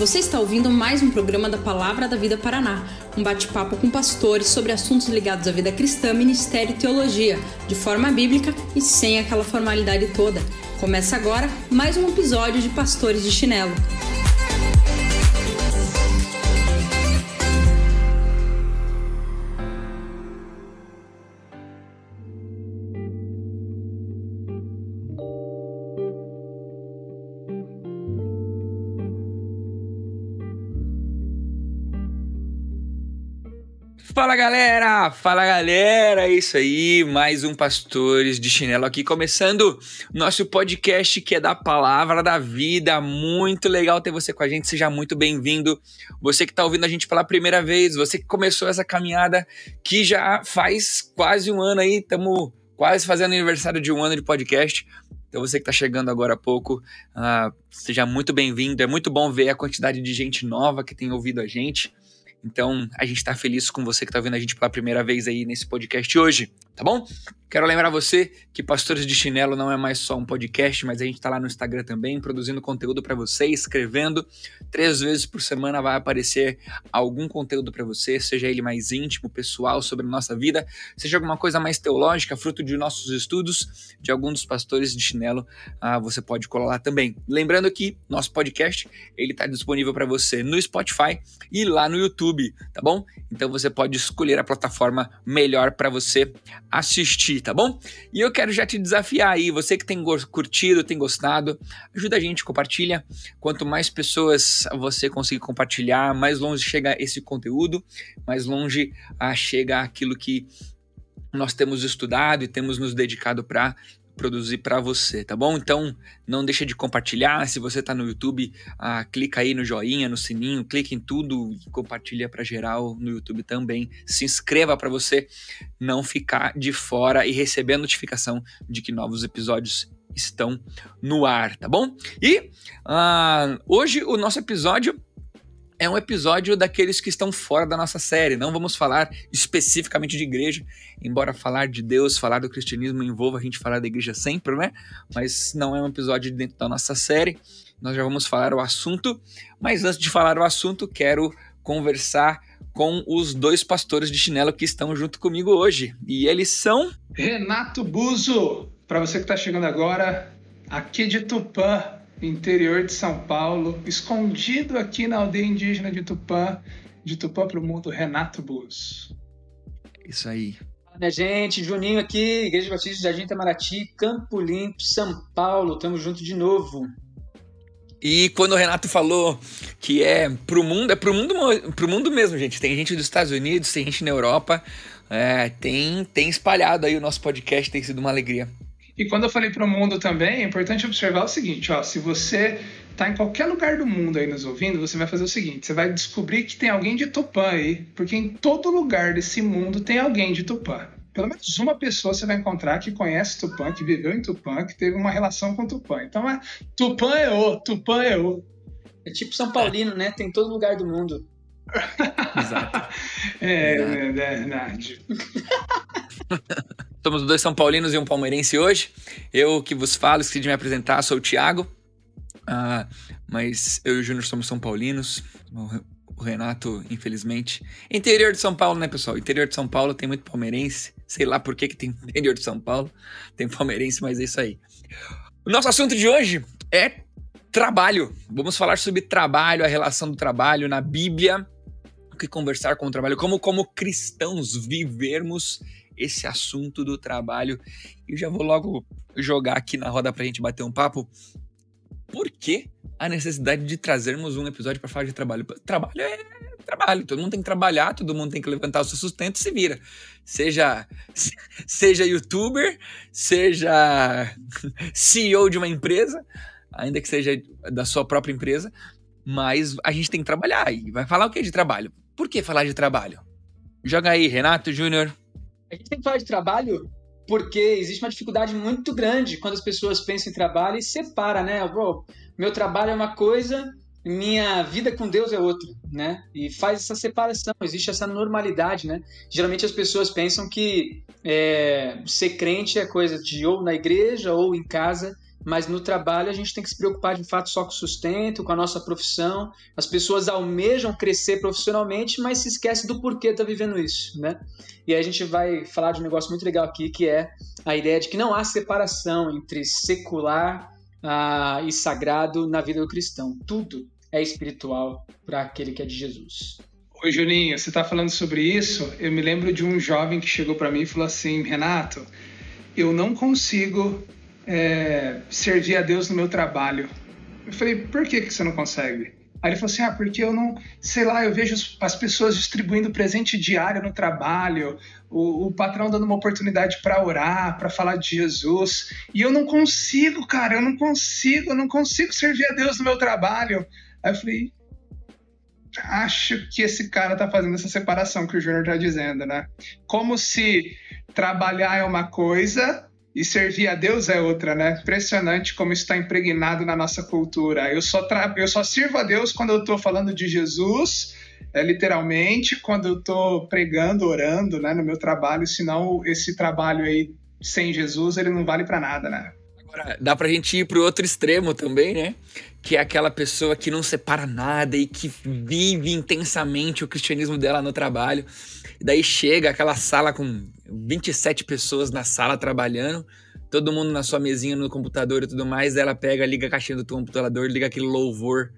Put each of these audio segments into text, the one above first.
Você está ouvindo mais um programa da Palavra da Vida Paraná, um bate-papo com pastores sobre assuntos ligados à vida cristã, ministério e teologia, de forma bíblica e sem aquela formalidade toda. Começa agora mais um episódio de Pastores de Chinelo. Fala galera, é isso aí, mais um Pastores de Chinelo aqui, começando nosso podcast que é da Palavra da Vida. Muito legal ter você com a gente, seja muito bem-vindo. Você que está ouvindo a gente pela primeira vez, você que começou essa caminhada que já faz quase um ano aí, estamos quase fazendo aniversário de um ano de podcast. Então você que está chegando agora há pouco, seja muito bem-vindo, é muito bom ver a quantidade de gente nova que tem ouvido a gente. Então, a gente tá feliz com você que tá vendo a gente pela primeira vez aí nesse podcast hoje, tá bom? Quero lembrar você que Pastores de Chinelo não é mais só um podcast, mas a gente tá lá no Instagram também, produzindo conteúdo para você, escrevendo. 3 vezes por semana vai aparecer algum conteúdo para você, seja ele mais íntimo, pessoal, sobre a nossa vida, seja alguma coisa mais teológica, fruto de nossos estudos, de algum dos Pastores de Chinelo, você pode colar lá também. Lembrando que nosso podcast, ele tá disponível para você no Spotify e lá no YouTube, tá bom? Então você pode escolher a plataforma melhor para você assistir, tá bom? E eu quero já te desafiar aí, você que tem curtido, tem gostado, ajuda a gente, compartilha. Quanto mais pessoas você conseguir compartilhar, mais longe chega esse conteúdo, mais longe chega aquilo que nós temos estudado e temos nos dedicado para produzir para você, tá bom? Então não deixa de compartilhar. Se você tá no YouTube, clica aí no joinha, no sininho, clica em tudo e compartilha para geral no YouTube também. Se inscreva para você não ficar de fora e receber a notificação de que novos episódios estão no ar, tá bom? E hoje o nosso episódio é um episódio daqueles que estão fora da nossa série. Não vamos falar especificamente de igreja, embora falar de Deus, falar do cristianismo envolva a gente falar da igreja sempre, né? Mas não é um episódio dentro da nossa série. Nós já vamos falar o assunto, mas antes de falar o assunto, quero conversar com os 2 pastores de chinelo que estão junto comigo hoje. E eles são... Renato Buzo, para você que está chegando agora, aqui de Tupã, interior de São Paulo, escondido aqui na aldeia indígena de Tupã para o mundo, Renato Buzo. Isso aí. Fala, minha gente, Juninho aqui, Igreja Batista de Jardim Itamaraty, Campo Limpo, São Paulo, tamo junto de novo. E quando o Renato falou que é pro mundo mesmo, gente. Tem gente dos Estados Unidos, tem gente na Europa, tem espalhado aí o nosso podcast, tem sido uma alegria. E quando eu falei para o mundo também, é importante observar o seguinte, se você está em qualquer lugar do mundo aí nos ouvindo, você vai fazer o seguinte, você vai descobrir que tem alguém de Tupã aí, porque em todo lugar desse mundo tem alguém de Tupã. Pelo menos uma pessoa você vai encontrar que conhece Tupã, que viveu em Tupã, que teve uma relação com Tupã. Então, Tupã é o. É tipo São Paulino, né? Tem em todo lugar do mundo. Exato. É verdade. Somos 2 São Paulinos e um palmeirense hoje. Eu que vos falo, esqueci de me apresentar, sou o Thiago. Mas eu e o Júnior somos São Paulinos. O Renato, infelizmente. Interior de São Paulo, né, pessoal? Interior de São Paulo tem muito palmeirense. Sei lá por que tem interior de São Paulo. Tem palmeirense, mas é isso aí. O nosso assunto de hoje é trabalho. Vamos falar sobre trabalho, a relação do trabalho na Bíblia. O que conversar com o trabalho. Como cristãos vivermos esse assunto do trabalho. Eu já vou logo jogar aqui na roda pra gente bater um papo. Por que a necessidade de trazermos um episódio para falar de trabalho? Trabalho é trabalho, todo mundo tem que trabalhar, todo mundo tem que levantar o seu sustento e se vira. Seja youtuber, seja CEO de uma empresa, ainda que seja da sua própria empresa, mas a gente tem que trabalhar. E vai falar o que de trabalho? Por que falar de trabalho? Joga aí, Renato, Júnior. A gente tem que falar de trabalho porque existe uma dificuldade muito grande quando as pessoas pensam em trabalho e separa, né? Meu trabalho é uma coisa, minha vida com Deus é outra, né? E faz essa separação, existe essa normalidade, né? Geralmente as pessoas pensam que ser crente é coisa de ou na igreja ou em casa mas no trabalho a gente tem que se preocupar de fato só com o sustento, com a nossa profissão. As pessoas almejam crescer profissionalmente, mas se esquece do porquê tá vivendo isso, né? E aí a gente vai falar de um negócio muito legal aqui, que é a ideia de que não há separação entre secular e sagrado na vida do cristão. Tudo é espiritual para aquele que é de Jesus. Oi, Juninho, você está falando sobre isso? Eu me lembro de um jovem que chegou para mim e falou assim: Renato, eu não consigo servir a Deus no meu trabalho. Eu falei: por que você não consegue? Aí ele falou assim: porque eu não, sei lá, eu vejo as pessoas distribuindo presente diário no trabalho, o patrão dando uma oportunidade para orar, para falar de Jesus, e eu não consigo, cara, eu não consigo servir a Deus no meu trabalho. Aí eu falei: acho que esse cara tá fazendo essa separação que o Júnior tá dizendo, né? Como se trabalhar é uma coisa e servir a Deus é outra, né? Impressionante como isso está impregnado na nossa cultura. Eu só sirvo a Deus quando eu estou falando de Jesus, literalmente, quando eu estou pregando, orando, né, no meu trabalho. Senão esse trabalho aí sem Jesus, ele não vale para nada, né? Agora, dá pra gente ir pro outro extremo também, né? Que é aquela pessoa que não separa nada e que vive intensamente o cristianismo dela no trabalho. E daí chega aquela sala com 27 pessoas na sala trabalhando, todo mundo na sua mesinha no computador e tudo mais, ela pega, liga a caixinha do computador, liga aquele louvor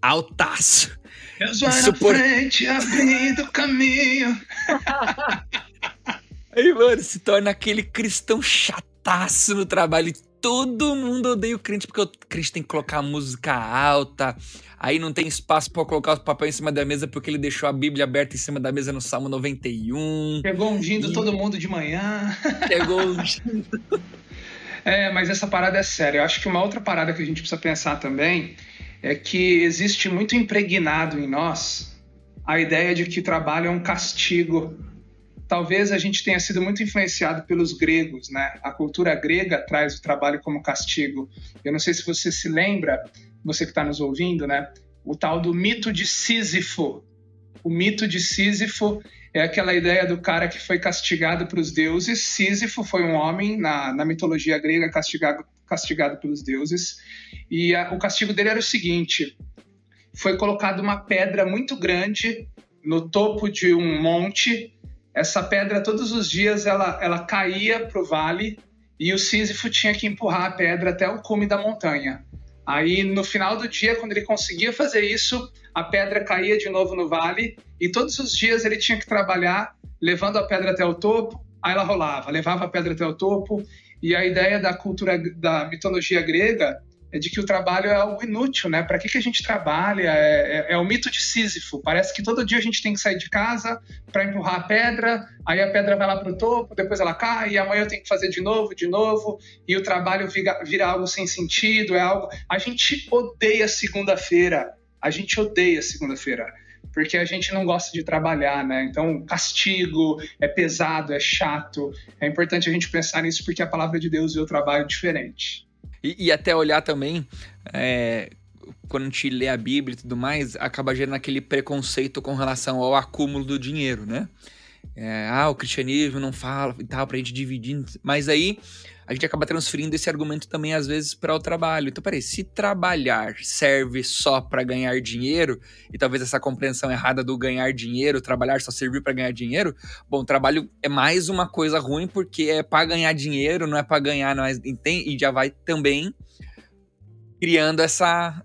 altaço. Deus vai na frente, abrindo caminho. Aí, mano, se torna aquele cristão chataço no trabalho. Todo mundo odeia o crente, porque o crente tem que colocar a música alta, aí não tem espaço pra colocar o papel em cima da mesa, porque ele deixou a Bíblia aberta em cima da mesa no Salmo 91. Pegou ungindo todo mundo de manhã. Pegou ungindo. Mas essa parada é séria. Eu acho que uma outra parada que a gente precisa pensar também é que existe muito impregnado em nós a ideia de que trabalho é um castigo. Talvez a gente tenha sido muito influenciado pelos gregos, né? A cultura grega traz o trabalho como castigo. Eu não sei se você se lembra, você que está nos ouvindo, né? O tal do mito de Sísifo. O mito de Sísifo é aquela ideia do cara que foi castigado pelos deuses. Sísifo foi um homem na mitologia grega castigado pelos deuses. E o castigo dele era o seguinte: foi colocada uma pedra muito grande no topo de um monte. Essa pedra, todos os dias, ela caía para o vale e o Sísifo tinha que empurrar a pedra até o cume da montanha. Aí, no final do dia, quando ele conseguia fazer isso, a pedra caía de novo no vale e todos os dias ele tinha que trabalhar levando a pedra até o topo, aí ela rolava, levava a pedra até o topo. E a ideia da cultura, da mitologia grega, é de que o trabalho é algo inútil, né? Para que a gente trabalha? É o mito de Sísifo. Parece que todo dia a gente tem que sair de casa para empurrar a pedra, aí a pedra vai lá para o topo, depois ela cai, e amanhã eu tenho que fazer de novo, e o trabalho vira algo sem sentido, é algo... A gente odeia segunda-feira, porque a gente não gosta de trabalhar, né? Então, castigo, é pesado, é chato. É importante a gente pensar nisso porque a palavra de Deus vê o trabalho diferente. E até olhar também, quando a gente lê a Bíblia e tudo mais, acaba gerando aquele preconceito com relação ao acúmulo do dinheiro, né? O cristianismo não fala e tal, pra gente dividir, mas aí a gente acaba transferindo esse argumento também às vezes para o trabalho. Então, peraí, se trabalhar serve só para ganhar dinheiro, e talvez essa compreensão errada do ganhar dinheiro, trabalhar só servir para ganhar dinheiro, bom, trabalho é mais uma coisa ruim porque é para ganhar dinheiro, não é para ganhar, e já vai também criando essa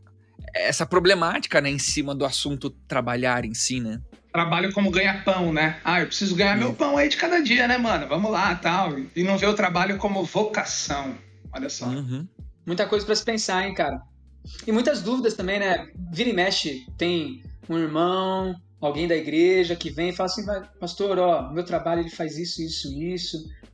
problemática, né, em cima do assunto trabalhar em si, né? Trabalho como ganha-pão, né? Eu preciso ganhar meu pão aí de cada dia, né, mano? Vamos lá, tal. E não ver o trabalho como vocação. Olha só. Uhum. Muita coisa pra se pensar, hein, cara? E muitas dúvidas também, né? Vira e mexe, tem um irmão, alguém da igreja que vem e fala assim: pastor, meu trabalho ele faz isso.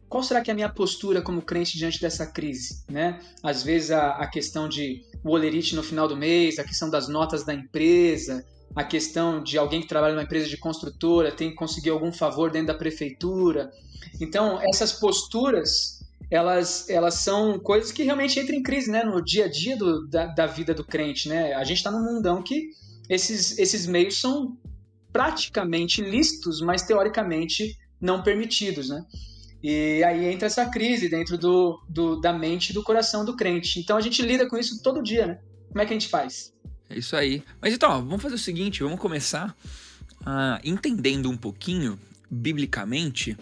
Qual será que é a minha postura como crente diante dessa crise, né? Às vezes a questão de o olerite no final do mês, a questão das notas da empresa, a questão de alguém que trabalha numa empresa de construtora tem que conseguir algum favor dentro da prefeitura. Então, essas posturas, elas são coisas que realmente entram em crise, né, no dia a dia da vida do crente, né? A gente está num mundão que esses meios são praticamente lícitos, mas teoricamente não permitidos, né? E aí entra essa crise dentro da mente e do coração do crente. Então a gente lida com isso todo dia, né? Como é que a gente faz? É isso aí. Mas então, ó, vamos fazer o seguinte, vamos começar entendendo um pouquinho, biblicamente,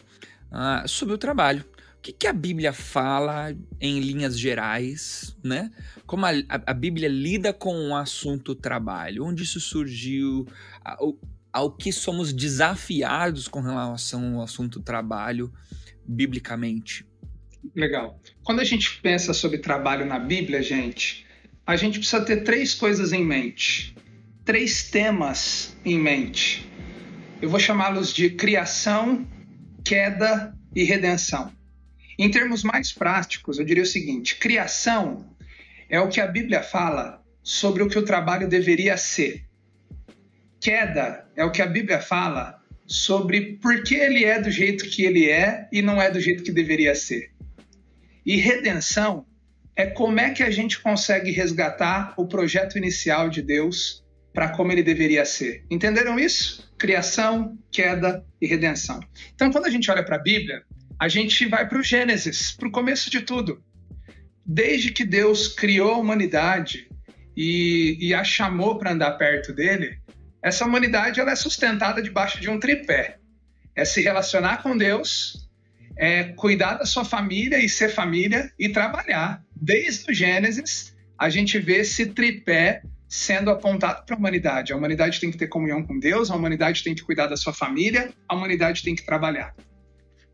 sobre o trabalho. O que a Bíblia fala em linhas gerais, né? Como a Bíblia lida com o assunto trabalho, onde isso surgiu, ao que somos desafiados com relação ao assunto trabalho, biblicamente. Legal. Quando a gente pensa sobre trabalho na Bíblia, a gente precisa ter 3 coisas em mente, 3 temas em mente. Eu vou chamá-los de criação, queda e redenção. Em termos mais práticos, eu diria o seguinte: criação é o que a Bíblia fala sobre o que o trabalho deveria ser. Queda é o que a Bíblia fala sobre por que ele é do jeito que ele é e não é do jeito que deveria ser. E redenção é como é que a gente consegue resgatar o projeto inicial de Deus para como ele deveria ser. Entenderam isso? Criação, queda e redenção. Então, quando a gente olha para a Bíblia, a gente vai para o Gênesis, para o começo de tudo. Desde que Deus criou a humanidade e a chamou para andar perto dele, essa humanidade ela é sustentada debaixo de um tripé. É se relacionar com Deus, é cuidar da sua família e ser família e trabalhar. Desde o Gênesis, a gente vê esse tripé sendo apontado para a humanidade. A humanidade tem que ter comunhão com Deus, a humanidade tem que cuidar da sua família, a humanidade tem que trabalhar.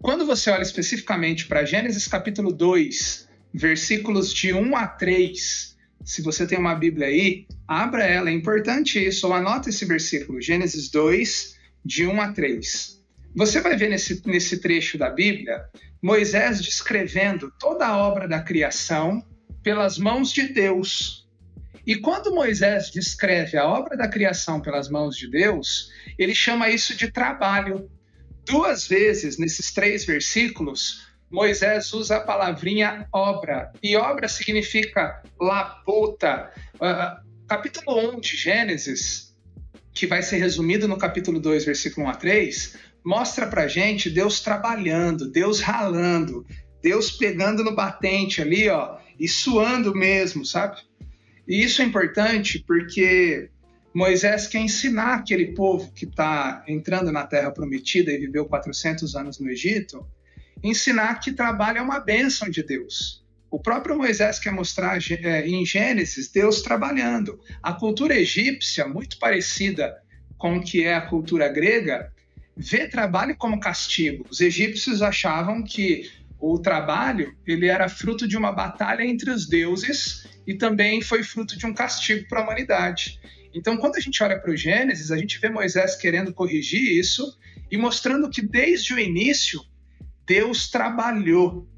Quando você olha especificamente para Gênesis capítulo 2, versículos de 1 a 3, se você tem uma Bíblia aí, abra ela, é importante isso, ou anota esse versículo, Gênesis 2, de 1 a 3. Você vai ver nesse trecho da Bíblia, Moisés descrevendo toda a obra da criação pelas mãos de Deus. E quando Moisés descreve a obra da criação pelas mãos de Deus, ele chama isso de trabalho. 2 vezes nesses 3 versículos, Moisés usa a palavrinha obra. E obra significa labuta. Capítulo 1 de Gênesis, que vai ser resumido no capítulo 2, versículo 1 a 3, mostra pra gente Deus trabalhando, Deus ralando, Deus pegando no batente ali, ó, e suando mesmo, sabe? E isso é importante porque Moisés quer ensinar aquele povo que está entrando na Terra Prometida e viveu 400 anos no Egito, ensinar que trabalho é uma bênção de Deus. O próprio Moisés quer mostrar em Gênesis Deus trabalhando. A cultura egípcia, muito parecida com o que é a cultura grega, vê trabalho como castigo. Os egípcios achavam que o trabalho ele era fruto de uma batalha entre os deuses e também foi fruto de um castigo para a humanidade. Então, quando a gente olha para o Gênesis, a gente vê Moisés querendo corrigir isso e mostrando que desde o início Deus trabalhou.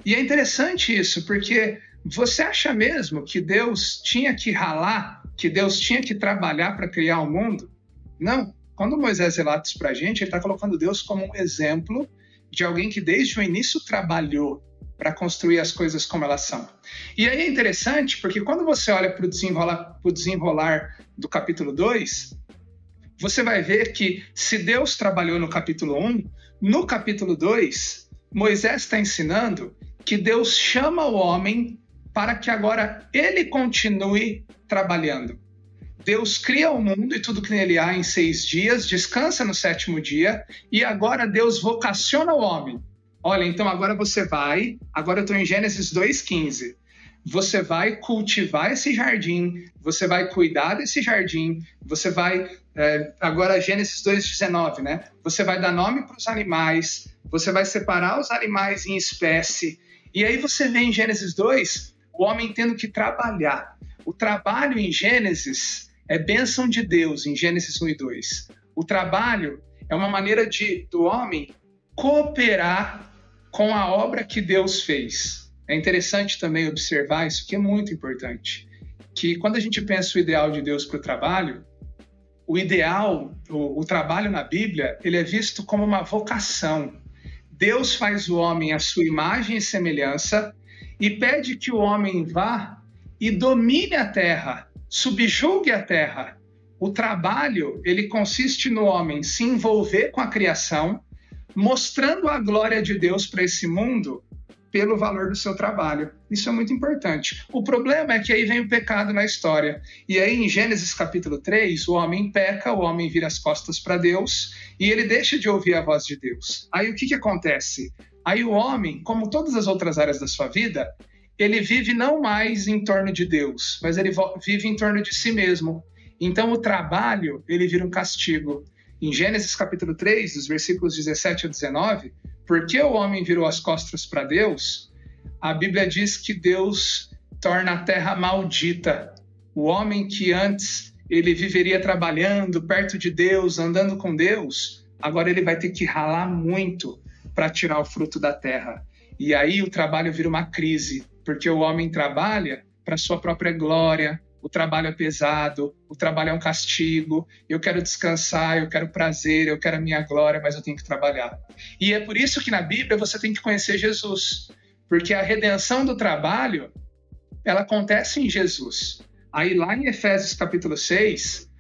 E é interessante isso, porque você acha mesmo que Deus tinha que ralar, que Deus tinha que trabalhar para criar o mundo? Não. Quando Moisés relata isso para a gente, ele está colocando Deus como um exemplo de alguém que desde o início trabalhou para construir as coisas como elas são. E aí é interessante, porque quando você olha para o desenrolar do capítulo 2, você vai ver que se Deus trabalhou no capítulo 1, no capítulo 2, Moisés está ensinando que Deus chama o homem para que agora ele continue trabalhando. Deus cria o mundo e tudo que nele há em 6 dias, descansa no 7º dia, e agora Deus vocaciona o homem. Olha, então agora eu estou em Gênesis 2,15, você vai cultivar esse jardim, você vai cuidar desse jardim, você vai, agora Gênesis 2,19, né? Você vai dar nome para os animais, você vai separar os animais em espécie, e aí você vê em Gênesis 2, o homem tendo que trabalhar. O trabalho em Gênesis é bênção de Deus, em Gênesis 1 e 2. O trabalho é uma maneira do homem cooperar com a obra que Deus fez. É interessante também observar isso, que é muito importante, que quando a gente pensa o ideal de Deus para o trabalho, o trabalho na Bíblia, ele é visto como uma vocação. Deus faz o homem à sua imagem e semelhança e pede que o homem vá e domine a terra, subjugue a terra. O trabalho, ele consiste no homem se envolver com a criação, mostrando a glória de Deus para esse mundo pelo valor do seu trabalho. Isso é muito importante. O problema é que aí vem o pecado na história. E aí em Gênesis capítulo 3, o homem peca, o homem vira as costas para Deus e ele deixa de ouvir a voz de Deus. Aí o que acontece? Aí o homem, como todas as outras áreas da sua vida, ele vive não mais em torno de Deus, mas ele vive em torno de si mesmo. Então o trabalho, ele vira um castigo. Em Gênesis capítulo 3, dos versículos 17 a 19, porque o homem virou as costas para Deus, a Bíblia diz que Deus torna a terra maldita. O homem que antes ele viveria trabalhando perto de Deus, andando com Deus, agora ele vai ter que ralar muito para tirar o fruto da terra. E aí o trabalho vira uma crise, porque o homem trabalha para sua própria glória, o trabalho é pesado, o trabalho é um castigo, eu quero descansar, eu quero prazer, eu quero a minha glória, mas eu tenho que trabalhar. E é por isso que na Bíblia você tem que conhecer Jesus, porque a redenção do trabalho, ela acontece em Jesus. Aí lá em Efésios capítulo 6,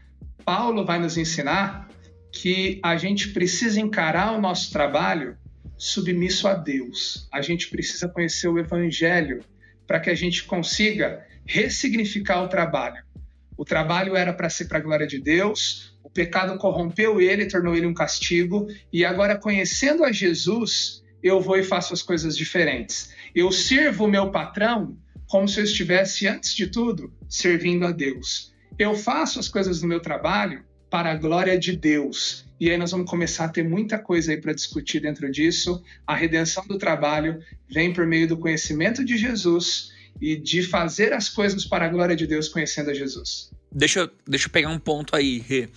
Paulo vai nos ensinar que a gente precisa encarar o nosso trabalho submisso a Deus. A gente precisa conhecer o Evangelho para que a gente consiga ressignificar o trabalho. O trabalho era para ser para a glória de Deus, o pecado corrompeu ele, tornou ele um castigo, e agora conhecendo a Jesus, eu vou e faço as coisas diferentes. Eu sirvo o meu patrão como se eu estivesse, antes de tudo, servindo a Deus. Eu faço as coisas do meu trabalho para a glória de Deus. E aí nós vamos começar a ter muita coisa aí para discutir dentro disso. A redenção do trabalho vem por meio do conhecimento de Jesus e de fazer as coisas para a glória de Deus conhecendo a Jesus. Deixa eu pegar um ponto aí, Rê.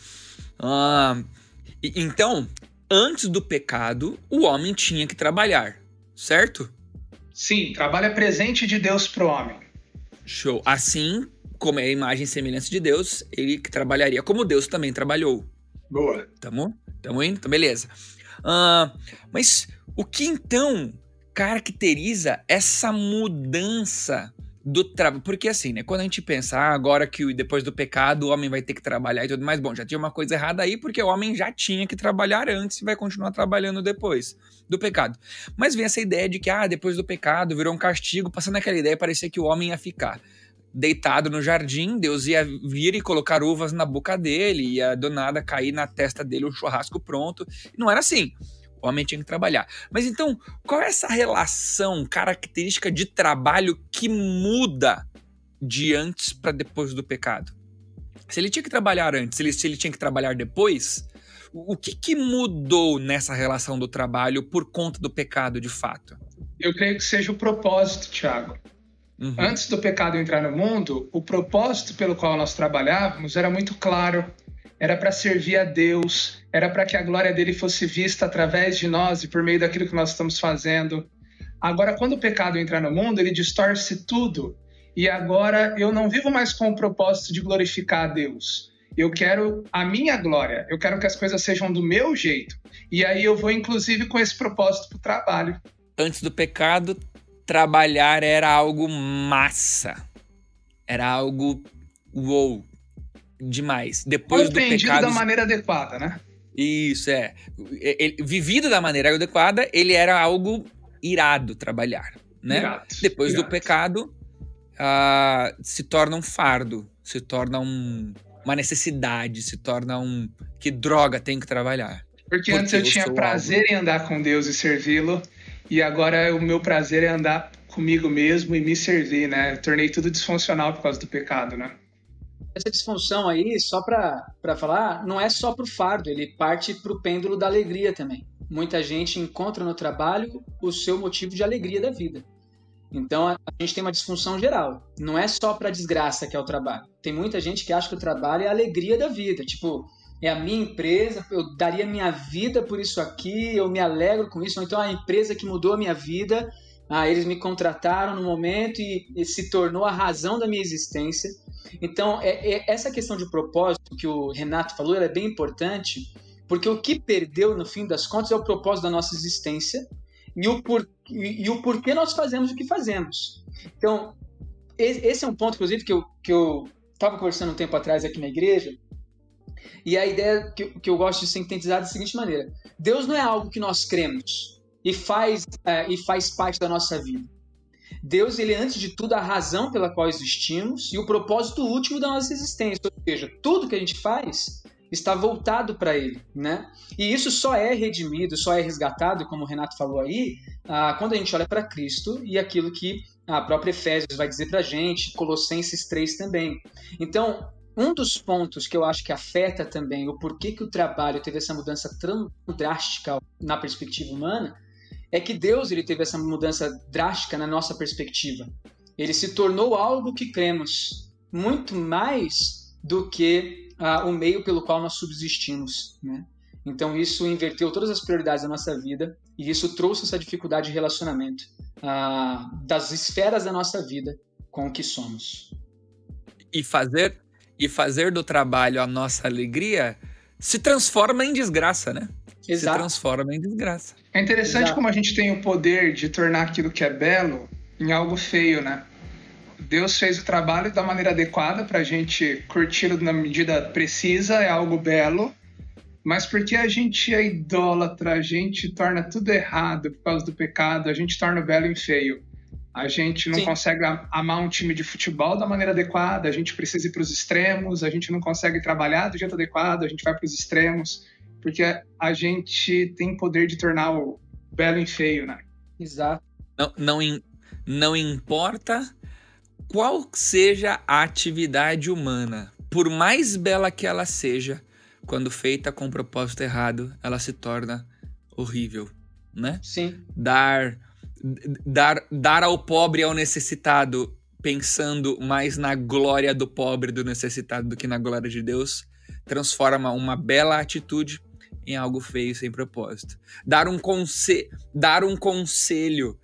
Então, antes do pecado, o homem tinha que trabalhar, certo? Sim, trabalho é presente de Deus para o homem. Show. Assim como é a imagem e semelhança de Deus, ele que trabalharia como Deus também trabalhou. Boa. Tamo indo? Então, beleza. Mas o que então caracteriza essa mudança do trabalho? Porque assim, né? Quando a gente pensa, agora que depois do pecado o homem vai ter que trabalhar e tudo mais, bom, já tinha uma coisa errada aí, porque o homem já tinha que trabalhar antes e vai continuar trabalhando depois do pecado. Mas vem essa ideia de que, depois do pecado virou um castigo, passando aquela ideia, parecia que o homem ia ficar deitado no jardim, Deus ia vir e colocar uvas na boca dele, ia do nada cair na testa dele um churrasco pronto. E não era assim. O homem tinha que trabalhar. Mas então, qual é essa relação característica de trabalho que muda de antes para depois do pecado? Se ele tinha que trabalhar antes, se ele tinha que trabalhar depois, o que mudou nessa relação do trabalho por conta do pecado de fato? Eu creio que seja o propósito, Thiago. Uhum. Antes do pecado entrar no mundo, o propósito pelo qual nós trabalhávamos era muito claro. Era para servir a Deus, era para que a glória dele fosse vista através de nós e por meio daquilo que nós estamos fazendo. Agora, quando o pecado entrar no mundo, ele distorce tudo. E agora eu não vivo mais com o propósito de glorificar a Deus. Eu quero a minha glória, eu quero que as coisas sejam do meu jeito. E aí eu vou, inclusive, com esse propósito para o trabalho. Antes do pecado, trabalhar era algo massa. Era algo uou, demais. Depois do pecado, da maneira adequada, né? Isso, vivido da maneira adequada, ele era algo irado trabalhar, né? Irado, depois do pecado, se torna um fardo, se torna uma necessidade, se torna que droga, tem que trabalhar. Porque antes eu tinha prazer em andar com Deus e servi-lo, e agora o meu prazer é andar comigo mesmo e me servir, né? Eu tornei tudo disfuncional por causa do pecado, né? Essa disfunção aí, só para falar, não é só pro fardo, ele parte pro pêndulo da alegria também. Muita gente encontra no trabalho o seu motivo de alegria da vida. Então a gente tem uma disfunção geral. Não é só pra desgraça que é o trabalho. Tem muita gente que acha que o trabalho é a alegria da vida. Tipo, é a minha empresa, eu daria minha vida por isso aqui, eu me alegro com isso. Ou então a empresa que mudou a minha vida, eles me contrataram no momento e se tornou a razão da minha existência. Então, essa questão de propósito que o Renato falou, ela é bem importante, porque o que perdeu, no fim das contas, é o propósito da nossa existência e o porquê nós fazemos o que fazemos. Então, esse é um ponto, inclusive, que eu estava conversando um tempo atrás aqui na igreja, E a ideia que eu gosto de sintetizar da seguinte maneira: Deus não é algo que nós cremos e faz parte da nossa vida. Deus, ele é, antes de tudo, a razão pela qual existimos e o propósito último da nossa existência. Ou seja, tudo que a gente faz está voltado para ele, né? E isso só é redimido, só é resgatado, como o Renato falou aí, quando a gente olha para Cristo e aquilo que a própria Efésios vai dizer para a gente, Colossenses 3 também. Então, um dos pontos que eu acho que afeta também o porquê que o trabalho teve essa mudança tão drástica na perspectiva humana é que Deus, ele teve essa mudança drástica na nossa perspectiva. Ele se tornou algo que cremos muito mais do que o meio pelo qual nós subsistimos, né? Então isso inverteu todas as prioridades da nossa vida e isso trouxe essa dificuldade de relacionamento das esferas da nossa vida com o que somos. E fazer do trabalho a nossa alegria se transforma em desgraça, né? Exato. Se transforma em desgraça. É interessante Exato. como a gente tem o poder de tornar aquilo que é belo em algo feio, né? Deus fez o trabalho da maneira adequada para a gente curti-lo na medida precisa, é algo belo, mas porque a gente é idólatra, a gente torna tudo errado por causa do pecado, a gente torna o belo em feio. A gente não consegue amar um time de futebol da maneira adequada, a gente precisa ir para os extremos, a gente não consegue trabalhar do jeito adequado, a gente vai para os extremos, porque a gente tem poder de tornar o belo em feio, né? Exato. Não importa qual seja a atividade humana, por mais bela que ela seja, quando feita com propósito errado, ela se torna horrível, né? Sim. Dar ao pobre e ao necessitado, pensando mais na glória do pobre e do necessitado do que na glória de Deus, transforma uma bela atitude em algo feio sem propósito. Dar um conselho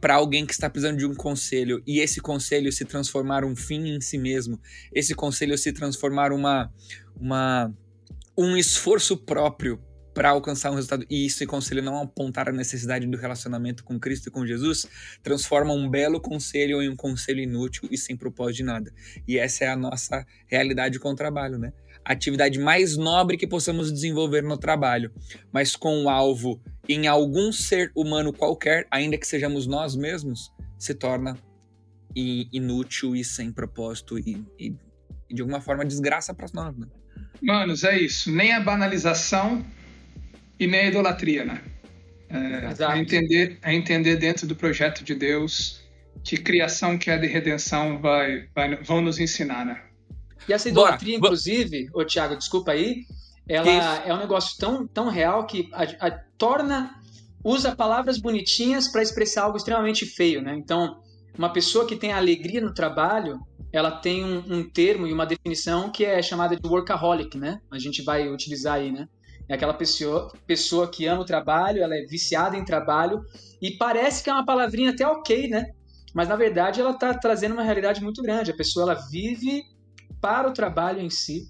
para alguém que está precisando de um conselho e esse conselho se transformar um fim em si mesmo, esse conselho se transformar um esforço próprio para alcançar um resultado, e esse conselho não apontar a necessidade do relacionamento com Cristo e com Jesus, transforma um belo conselho em um conselho inútil e sem propósito de nada. E essa é a nossa realidade com o trabalho, né? A atividade mais nobre que possamos desenvolver no trabalho, mas com o alvo em algum ser humano qualquer, ainda que sejamos nós mesmos, se torna inútil e sem propósito e de alguma forma desgraça para nós, né? Manos, é isso. Nem a banalização e nem a idolatria, né? É entender dentro do projeto de Deus que criação, queda e redenção vão nos ensinar, né? E essa idolatria, inclusive, Thiago, desculpa aí, ela é um negócio tão real que usa palavras bonitinhas para expressar algo extremamente feio, né? Então, uma pessoa que tem alegria no trabalho, ela tem um termo e uma definição que é chamada de workaholic, né? A gente vai utilizar aí, né? É aquela pessoa que ama o trabalho, ela é viciada em trabalho e parece que é uma palavrinha até ok, né? Mas, na verdade, ela está trazendo uma realidade muito grande. A pessoa, ela vive para o trabalho em si.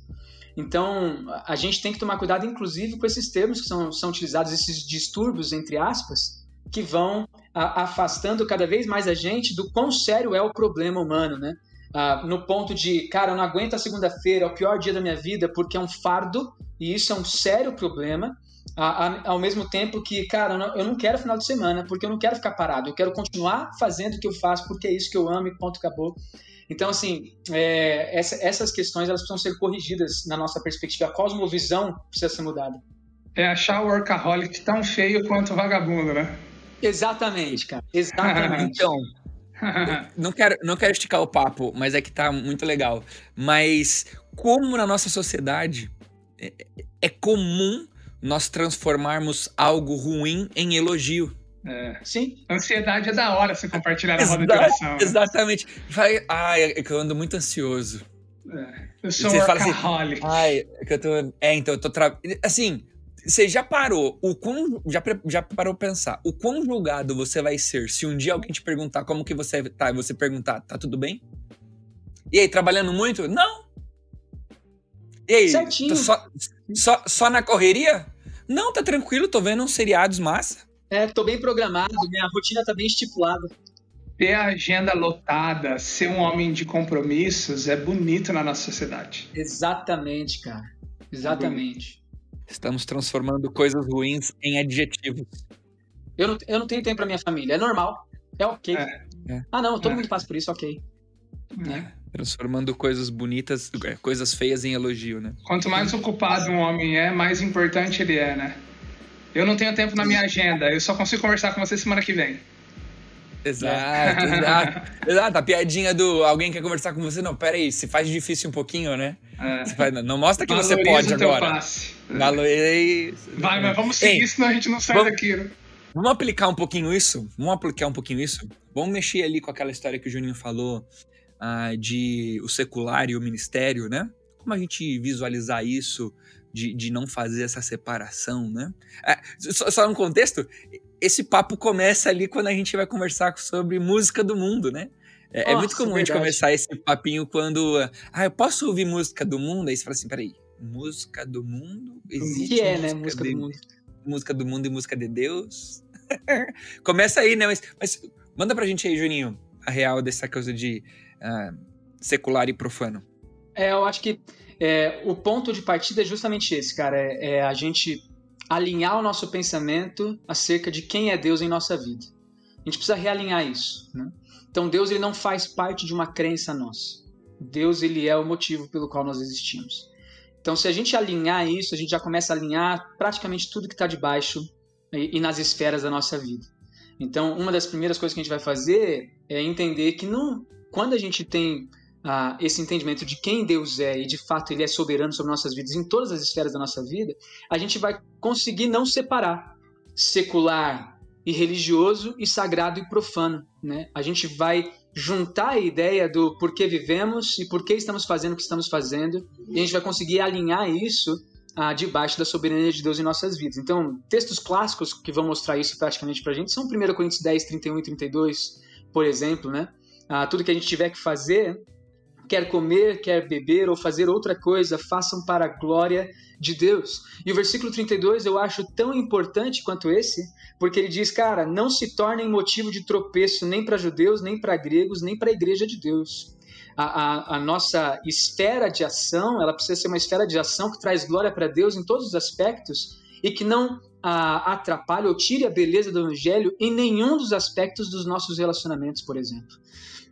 Então, a gente tem que tomar cuidado, inclusive, com esses termos que são utilizados, esses distúrbios, entre aspas, que vão afastando cada vez mais a gente do quão sério é o problema humano, né? No ponto de, cara, eu não aguento a segunda-feira, é o pior dia da minha vida porque é um fardo, e isso é um sério problema, ao mesmo tempo que, cara, eu não quero final de semana porque eu não quero ficar parado, eu quero continuar fazendo o que eu faço porque é isso que eu amo e ponto, acabou. Então, assim, essas questões elas precisam ser corrigidas na nossa perspectiva. A cosmovisão precisa ser mudada. É achar o workaholic tão feio quanto o vagabundo, né? Exatamente, cara. Exatamente. Então, não quero esticar o papo, mas é que tá muito legal. Mas como na nossa sociedade é comum nós transformarmos algo ruim em elogio. Sim. Ansiedade é da hora você compartilhar na roda de oração. Né? Exatamente. É que eu ando muito ansioso. Eu sou workaholic. Assim, então eu tô assim, você já parou já parou pra pensar o quão julgado você vai ser se um dia alguém te perguntar como que você tá e você perguntar, tá tudo bem? E aí, trabalhando muito? Não. E aí, certinho. Só na correria? Não, tá tranquilo, tô vendo uns seriados massa. Tô bem programado, minha rotina tá bem estipulada. Ter a agenda lotada, ser um homem de compromissos é bonito na nossa sociedade. Exatamente, cara. Exatamente. Estamos transformando coisas ruins em adjetivos. Eu não tenho tempo pra minha família. É normal. É ok. Ah, não, todo mundo passa por isso, ok. Né? Transformando coisas bonitas, coisas feias em elogio, né? Quanto mais ocupado um homem é, mais importante ele é, né? Eu não tenho tempo na minha agenda, eu só consigo conversar com você semana que vem. Exato. A piadinha do alguém quer conversar com você. Não, pera aí, se faz difícil um pouquinho, né? Não mostra que você pode agora. Valoriza. Vai, mas vamos seguir, senão a gente não sai daqui, né? Vamos aplicar um pouquinho isso? Vamos mexer ali com aquela história que o Juninho falou de o secular e o ministério, né? Como a gente visualizar isso, de não fazer essa separação, né? Só um contexto, esse papo começa ali quando a gente vai conversar sobre música do mundo, né? É muito comum a gente começar esse papinho quando... eu posso ouvir música do mundo? Aí você fala assim, peraí, música do mundo? Existe que é, né? Música do mundo. Música do mundo e música de Deus? Começa aí, né? Mas manda pra gente aí, Juninho, a real dessa coisa de secular e profano. Eu acho que o ponto de partida é justamente esse, cara. É a gente alinhar o nosso pensamento acerca de quem é Deus em nossa vida. A gente precisa realinhar isso, né? Então Deus, ele não faz parte de uma crença nossa. Deus, ele é o motivo pelo qual nós existimos. Então, se a gente alinhar isso, a gente já começa a alinhar praticamente tudo que está debaixo e nas esferas da nossa vida. Então, uma das primeiras coisas que a gente vai fazer é entender que quando a gente tem esse entendimento de quem Deus é e, de fato, ele é soberano sobre nossas vidas, em todas as esferas da nossa vida, a gente vai conseguir não separar secular e religioso e sagrado e profano, né? A gente vai juntar a ideia do porquê vivemos e por que estamos fazendo o que estamos fazendo, e a gente vai conseguir alinhar isso debaixo da soberania de Deus em nossas vidas. Então, textos clássicos que vão mostrar isso praticamente pra gente são 1 Coríntios 10, 31 e 32, por exemplo, né? Tudo que a gente tiver que fazer, quer comer, quer beber ou fazer outra coisa, façam para a glória de Deus. E o versículo 32 eu acho tão importante quanto esse, porque ele diz, cara, não se tornem motivo de tropeço nem para judeus, nem para gregos, nem para a igreja de Deus. A nossa esfera de ação, ela precisa ser uma esfera de ação que traz glória para Deus em todos os aspectos e que não atrapalhe ou tire a beleza do evangelho em nenhum dos aspectos dos nossos relacionamentos, por exemplo.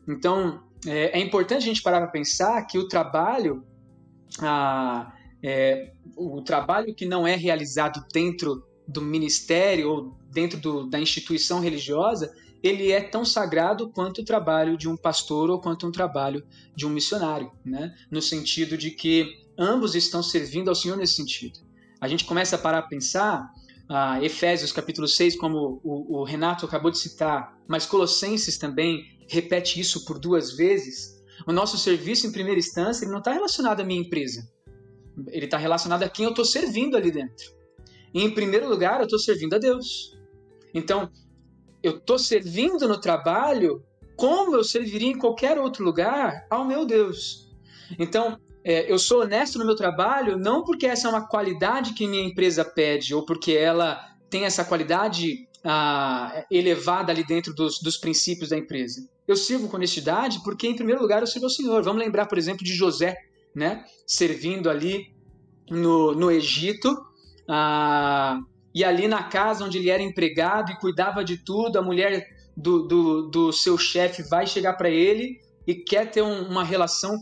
Então, é importante a gente parar para pensar que o trabalho que não é realizado dentro do ministério ou dentro da instituição religiosa, ele é tão sagrado quanto o trabalho de um pastor ou quanto um trabalho de um missionário, né? No sentido de que ambos estão servindo ao Senhor nesse sentido. A gente começa a parar para pensar, Efésios capítulo 6, como o Renato acabou de citar, mas Colossenses também repete isso por 2 vezes. O nosso serviço, em primeira instância, ele não está relacionado à minha empresa. Ele está relacionado a quem eu estou servindo ali dentro. E, em primeiro lugar, eu estou servindo a Deus. Então, eu estou servindo no trabalho como eu serviria em qualquer outro lugar ao meu Deus. Então, eu sou honesto no meu trabalho não porque essa é uma qualidade que minha empresa pede ou porque ela tem essa qualidade elevada ali dentro dos princípios da empresa. Eu sirvo com honestidade porque, em primeiro lugar, eu sirvo ao Senhor. Vamos lembrar, por exemplo, de José, né? Servindo ali no Egito, e ali na casa onde ele era empregado e cuidava de tudo, a mulher do seu chefe vai chegar para ele e quer ter uma relação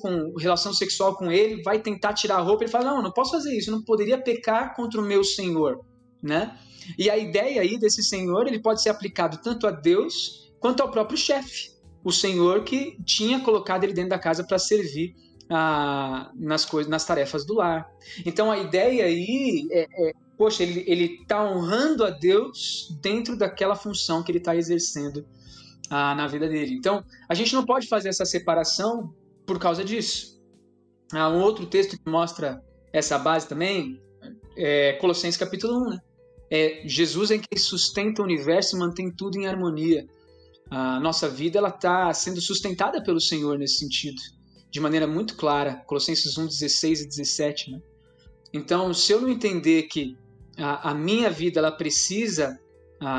sexual com ele, vai tentar tirar a roupa, ele fala, não, eu não posso fazer isso, eu não poderia pecar contra o meu Senhor, né? E a ideia aí desse Senhor, ele pode ser aplicado tanto a Deus quanto ao próprio chefe, o Senhor que tinha colocado ele dentro da casa para servir nas tarefas do lar. Então a ideia aí poxa, ele está honrando a Deus dentro daquela função que ele está exercendo na vida dele. Então a gente não pode fazer essa separação por causa disso. Um outro texto que mostra essa base também é Colossenses capítulo 1, né? Jesus é quem sustenta o universo e mantém tudo em harmonia. A nossa vida está sendo sustentada pelo Senhor nesse sentido, de maneira muito clara. Colossenses 1, 16 e 17. Né? Então, se eu não entender que a minha vida ela precisa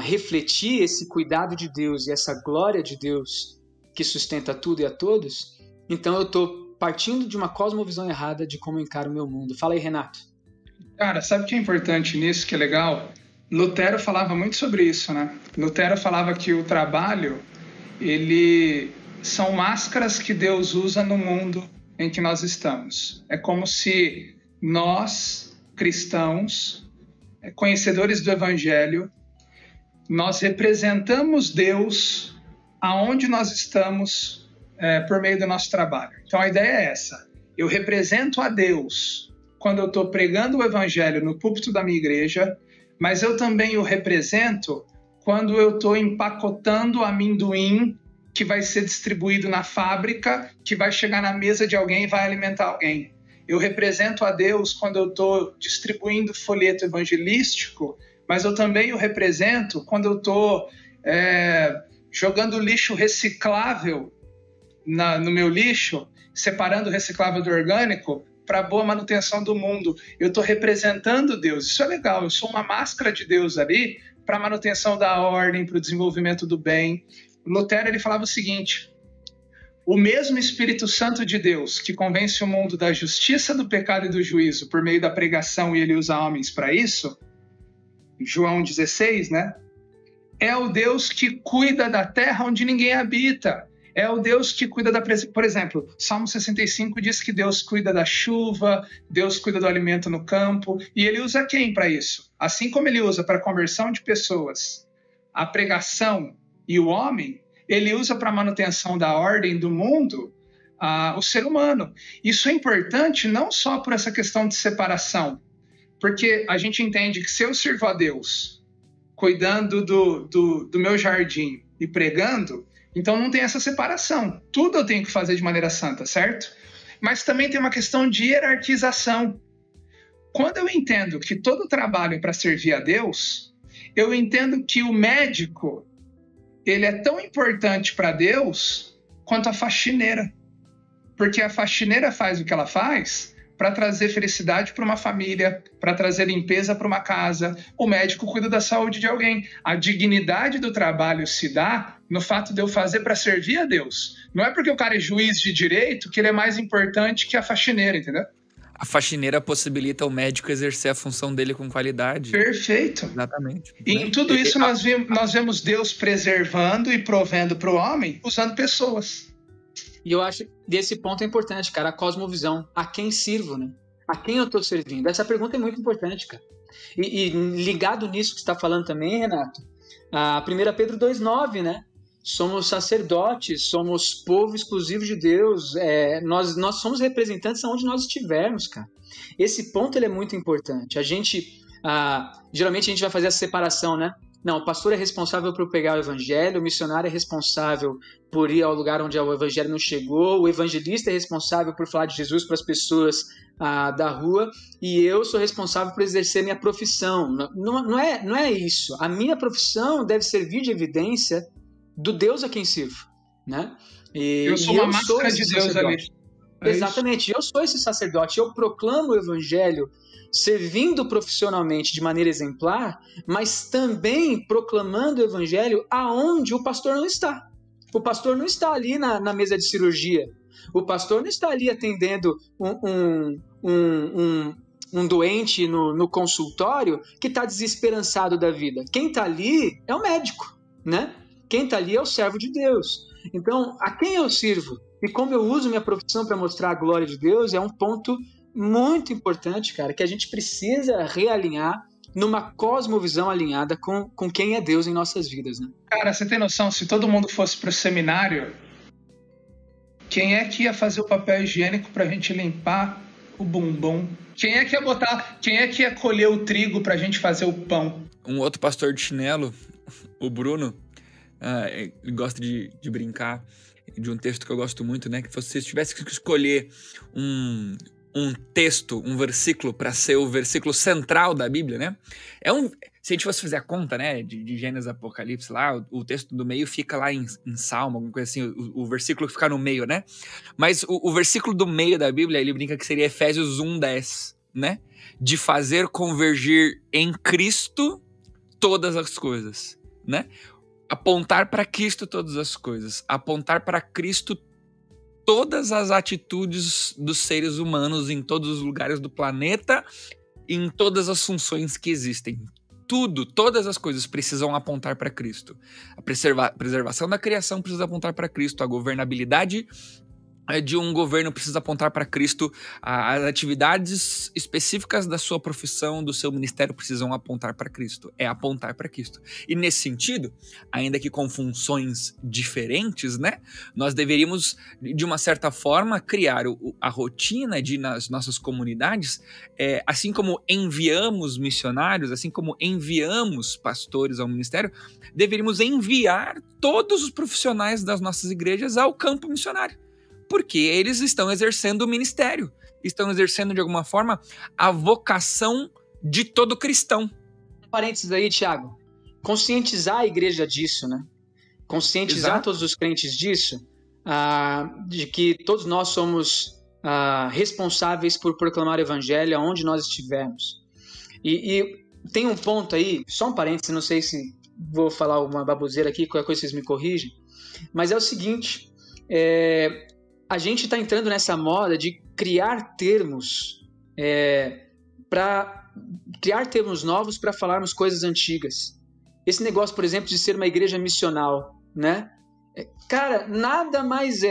refletir esse cuidado de Deus e essa glória de Deus que sustenta tudo e a todos, então eu estou partindo de uma cosmovisão errada de como eu encaro o meu mundo. Fala aí, Renato. Cara, sabe o que é importante nisso, que é legal? Lutero falava muito sobre isso, né? Lutero falava que o trabalho, ele são máscaras que Deus usa no mundo em que nós estamos. É como se nós, cristãos, conhecedores do Evangelho, nós representamos Deus aonde nós estamos por meio do nosso trabalho. Então a ideia é essa. Eu represento a Deus quando eu estou pregando o Evangelho no púlpito da minha igreja, mas eu também o represento quando eu estou empacotando amendoim que vai ser distribuído na fábrica, que vai chegar na mesa de alguém e vai alimentar alguém. Eu represento a Deus quando eu estou distribuindo folheto evangelístico, mas eu também o represento quando eu estou jogando lixo reciclável no meu lixo, separando o reciclável do orgânico para boa manutenção do mundo. Eu estou representando Deus. Isso é legal. Eu sou uma máscara de Deus ali para a manutenção da ordem, para o desenvolvimento do bem. Lutero ele falava o seguinte: o mesmo Espírito Santo de Deus que convence o mundo da justiça, do pecado e do juízo por meio da pregação, e ele usa homens para isso, João 16, né? É o Deus que cuida da terra onde ninguém habita. É o Deus que cuida da presença. Por exemplo, Salmo 65 diz que Deus cuida da chuva, Deus cuida do alimento no campo. E ele usa quem para isso? Assim como ele usa para a conversão de pessoas, a pregação e o homem, ele usa para a manutenção da ordem do mundo o ser humano. Isso é importante não só por essa questão de separação, porque a gente entende que se eu sirvo a Deus cuidando do meu jardim e pregando, então não tem essa separação. Tudo eu tenho que fazer de maneira santa, certo? Mas também tem uma questão de hierarquização. Quando eu entendo que todo trabalho é para servir a Deus, eu entendo que o médico ele é tão importante para Deus quanto a faxineira. Porque a faxineira faz o que ela faz para trazer felicidade para uma família, para trazer limpeza para uma casa. O médico cuida da saúde de alguém. A dignidade do trabalho se dá no fato de eu fazer para servir a Deus. Não é porque o cara é juiz de direito que ele é mais importante que a faxineira, entendeu? A faxineira possibilita o médico exercer a função dele com qualidade. Perfeito. Exatamente. E em tudo isso nós vemos Deus preservando e provendo para o homem usando pessoas. E eu acho que desse ponto é importante, cara, a cosmovisão. A quem sirvo, né? A quem eu estou servindo? Essa pergunta é muito importante, cara. E ligado nisso que você está falando também, Renato, a 1 Pedro 2,9, né? Somos sacerdotes, somos povo exclusivo de Deus, nós somos representantes aonde nós estivermos, cara. Esse ponto ele é muito importante. Geralmente a gente vai fazer essa separação, né? Não, o pastor é responsável por pegar o evangelho, o missionário é responsável por ir ao lugar onde o evangelho não chegou, o evangelista é responsável por falar de Jesus para as pessoas da rua, e eu sou responsável por exercer minha profissão. Não é isso. A minha profissão deve servir de evidência do Deus a quem sirvo, né? Eu sou uma máscara de Deus ali. Exatamente, eu sou esse sacerdote, eu proclamo o evangelho servindo profissionalmente de maneira exemplar, mas também proclamando o evangelho aonde o pastor não está. O pastor não está ali na mesa de cirurgia, o pastor não está ali atendendo um doente no consultório que está desesperançado da vida. Quem está ali é o médico, né? Quem está ali é o servo de Deus. Então, a quem eu sirvo e como eu uso minha profissão para mostrar a glória de Deus é um ponto muito importante, cara, que a gente precisa realinhar numa cosmovisão alinhada com quem é Deus em nossas vidas, né? Cara, você tem noção, se todo mundo fosse pro seminário, quem é que ia fazer o papel higiênico pra gente limpar o bumbum? Quem é que ia colher o trigo pra gente fazer o pão? Um outro pastor de chinelo, o Bruno, ele gosta de brincar de um texto que eu gosto muito, né? Que se você tivesse que escolher um texto, um versículo para ser o versículo central da Bíblia, né? Se a gente fosse fazer a conta, né, de Gênesis, Apocalipse lá, o texto do meio fica lá em Salmo, alguma coisa assim, o versículo que fica no meio, né? Mas o versículo do meio da Bíblia, ele brinca que seria Efésios 1:10, né? De fazer convergir em Cristo todas as coisas, né? Apontar para Cristo todas as coisas, apontar para Cristo todas as atitudes dos seres humanos em todos os lugares do planeta em todas as funções que existem. Todas as coisas precisam apontar para Cristo. A preservação da criação precisa apontar para Cristo, a governabilidade de um governo precisa apontar para Cristo, as atividades específicas da sua profissão, do seu ministério precisam apontar para Cristo, é apontar para Cristo. E nesse sentido, ainda que com funções diferentes, né, nós deveríamos, de uma certa forma, criar a rotina nas nossas comunidades, assim como enviamos missionários, assim como enviamos pastores ao ministério, deveríamos enviar todos os profissionais das nossas igrejas ao campo missionário. Porque eles estão exercendo o ministério, estão exercendo de alguma forma a vocação de todo cristão. Parênteses aí, Thiago. Conscientizar a igreja disso, né? Conscientizar Exato. todos os crentes disso, de que todos nós somos responsáveis por proclamar o evangelho aonde nós estivermos. E tem um ponto aí, só um parênteses, não sei se vou falar alguma baboseira aqui, qualquer coisa vocês me corrigem, mas é o seguinte, a gente está entrando nessa moda de criar termos novos para falarmos coisas antigas. Esse negócio, por exemplo, de ser uma igreja missional, né? Cara, nada mais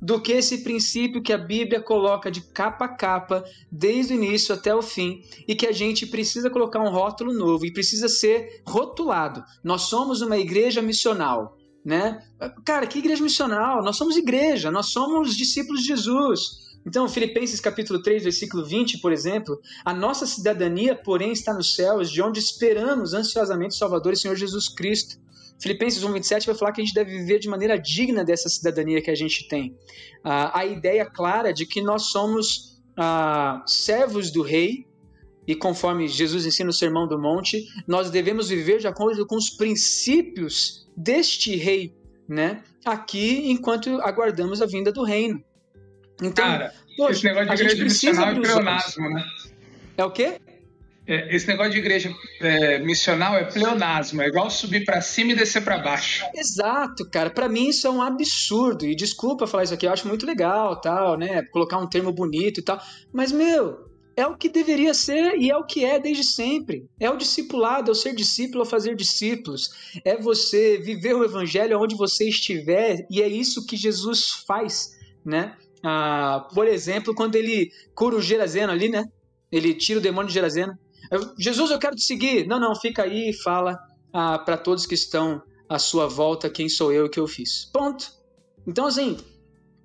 do que esse princípio que a Bíblia coloca de capa a capa, desde o início até o fim, e que a gente precisa colocar um rótulo novo e precisa ser rotulado. Nós somos uma igreja missional. Né? Cara, que igreja missional? Nós somos igreja, nós somos discípulos de Jesus. Então, Filipenses capítulo 3, versículo 20, por exemplo, a nossa cidadania, porém, está nos céus, de onde esperamos ansiosamente o Salvador e Senhor Jesus Cristo. Filipenses 1, 27 vai falar que a gente deve viver de maneira digna dessa cidadania que a gente tem. A ideia clara de que nós somos servos do rei, e conforme Jesus ensina no Sermão do Monte, nós devemos viver de acordo com os princípios deste rei, né? Aqui, enquanto aguardamos a vinda do reino. Então, cara, esse negócio de igreja missional é pleonasmo, né? É o quê? Esse negócio de igreja missional é pleonasmo, é igual subir para cima e descer para baixo. Exato, cara. Para mim isso é um absurdo. E desculpa falar isso aqui, eu acho muito legal, tal, né? Colocar um termo bonito e tal. Mas, é o que deveria ser e é o que é desde sempre. É o discipulado, é o ser discípulo, é o fazer discípulos. É você viver o evangelho onde você estiver, e é isso que Jesus faz, né? Por exemplo, quando ele cura o Gerazeno ali, né? Ele tira o demônio de Gerazeno. Jesus, eu quero te seguir. Não, fica aí e fala para todos que estão à sua volta quem sou eu e o que eu fiz. Ponto. Então, assim,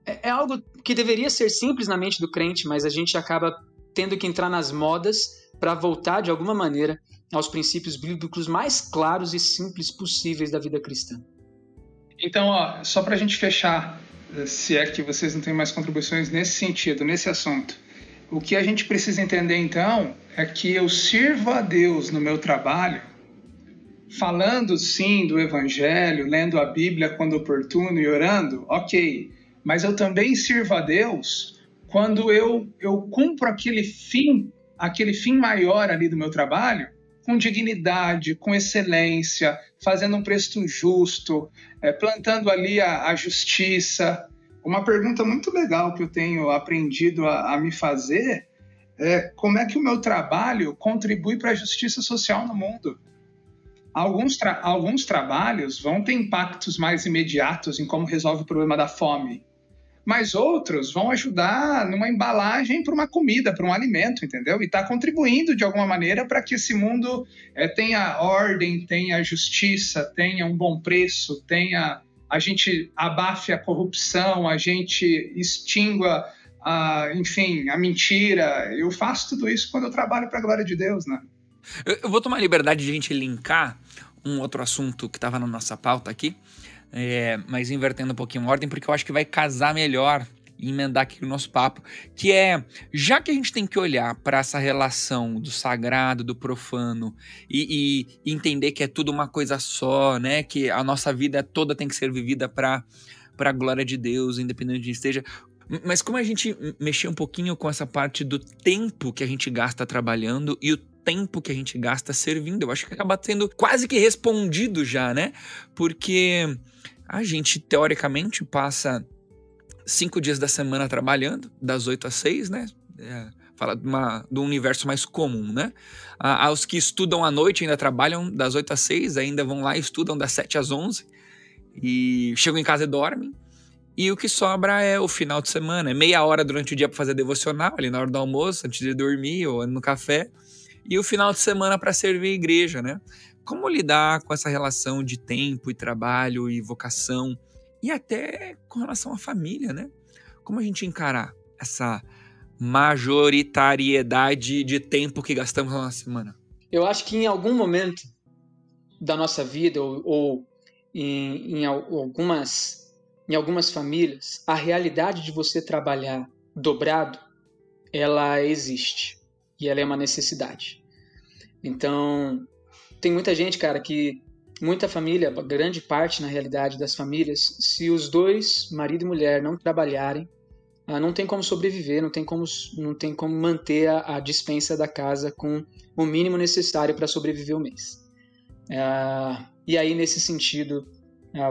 é algo que deveria ser simples na mente do crente, mas a gente acaba tendo que entrar nas modas para voltar, de alguma maneira, aos princípios bíblicos mais claros e simples possíveis da vida cristã. Então, só para a gente fechar, se é que vocês não têm mais contribuições nesse sentido, nesse assunto, o que a gente precisa entender, então, é que eu sirvo a Deus no meu trabalho, falando, sim, do Evangelho, lendo a Bíblia quando oportuno e orando, ok, mas eu também sirvo a Deus quando eu cumpro aquele fim maior ali do meu trabalho, com dignidade, com excelência, fazendo um preço justo, plantando ali a justiça. Uma pergunta muito legal que eu tenho aprendido a me fazer é como é que o meu trabalho contribui para a justiça social no mundo. Alguns trabalhos vão ter impactos mais imediatos em como resolve o problema da fome, mas outros vão ajudar numa embalagem para uma comida, para um alimento, entendeu? E está contribuindo de alguma maneira para que esse mundo tenha ordem, tenha justiça, tenha um bom preço, a gente abafe a corrupção, a gente extingua, enfim, a mentira. Eu faço tudo isso quando eu trabalho para a glória de Deus, né? Eu vou tomar a liberdade de a gente linkar um outro assunto que estava na nossa pauta aqui, mas invertendo um pouquinho a ordem, porque eu acho que vai casar melhor e emendar aqui o nosso papo, que já que a gente tem que olhar para essa relação do sagrado, do profano e entender que é tudo uma coisa só, né, que a nossa vida toda tem que ser vivida para a glória de Deus, independente de onde esteja. Mas como a gente mexer um pouquinho com essa parte do tempo que a gente gasta trabalhando e o tempo que a gente gasta servindo, eu acho que acaba sendo quase que respondido já, né? Porque a gente, teoricamente, passa 5 dias da semana trabalhando, das 8 às 6, né? Fala de um universo mais comum, né? Aos que estudam à noite ainda trabalham das 8 às 6, ainda vão lá e estudam das 7 às 11 e chegam em casa e dormem. E o que sobra é o final de semana, é meia hora durante o dia para fazer devocional, ali na hora do almoço, antes de dormir ou no café, e o final de semana para servir a igreja, né? Como lidar com essa relação de tempo e trabalho e vocação e até com relação à família, né? Como a gente encarar essa majoritariedade de tempo que gastamos na nossa semana? Eu acho que em algum momento da nossa vida ou em algumas famílias, a realidade de você trabalhar dobrado, ela existe e ela é uma necessidade. Então, tem muita gente, cara, muita família, grande parte na realidade das famílias, se os dois, marido e mulher, não trabalharem, não tem como sobreviver, não tem como manter a despensa da casa com o mínimo necessário para sobreviver o mês. E aí, nesse sentido,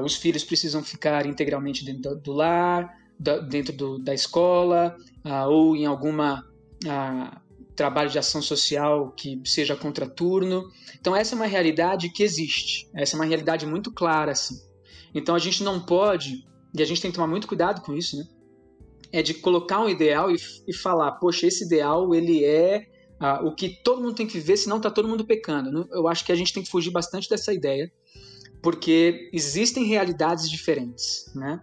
os filhos precisam ficar integralmente dentro do lar, dentro da escola, ou em alguma trabalho de ação social que seja contraturno. Então, essa é uma realidade que existe. Essa é uma realidade muito clara, assim. Então, a gente não pode, e a gente tem que tomar muito cuidado com isso, né? É de colocar um ideal e falar, poxa, esse ideal, ele é o que todo mundo tem que viver, senão está todo mundo pecando. Eu acho que a gente tem que fugir bastante dessa ideia, porque existem realidades diferentes, né?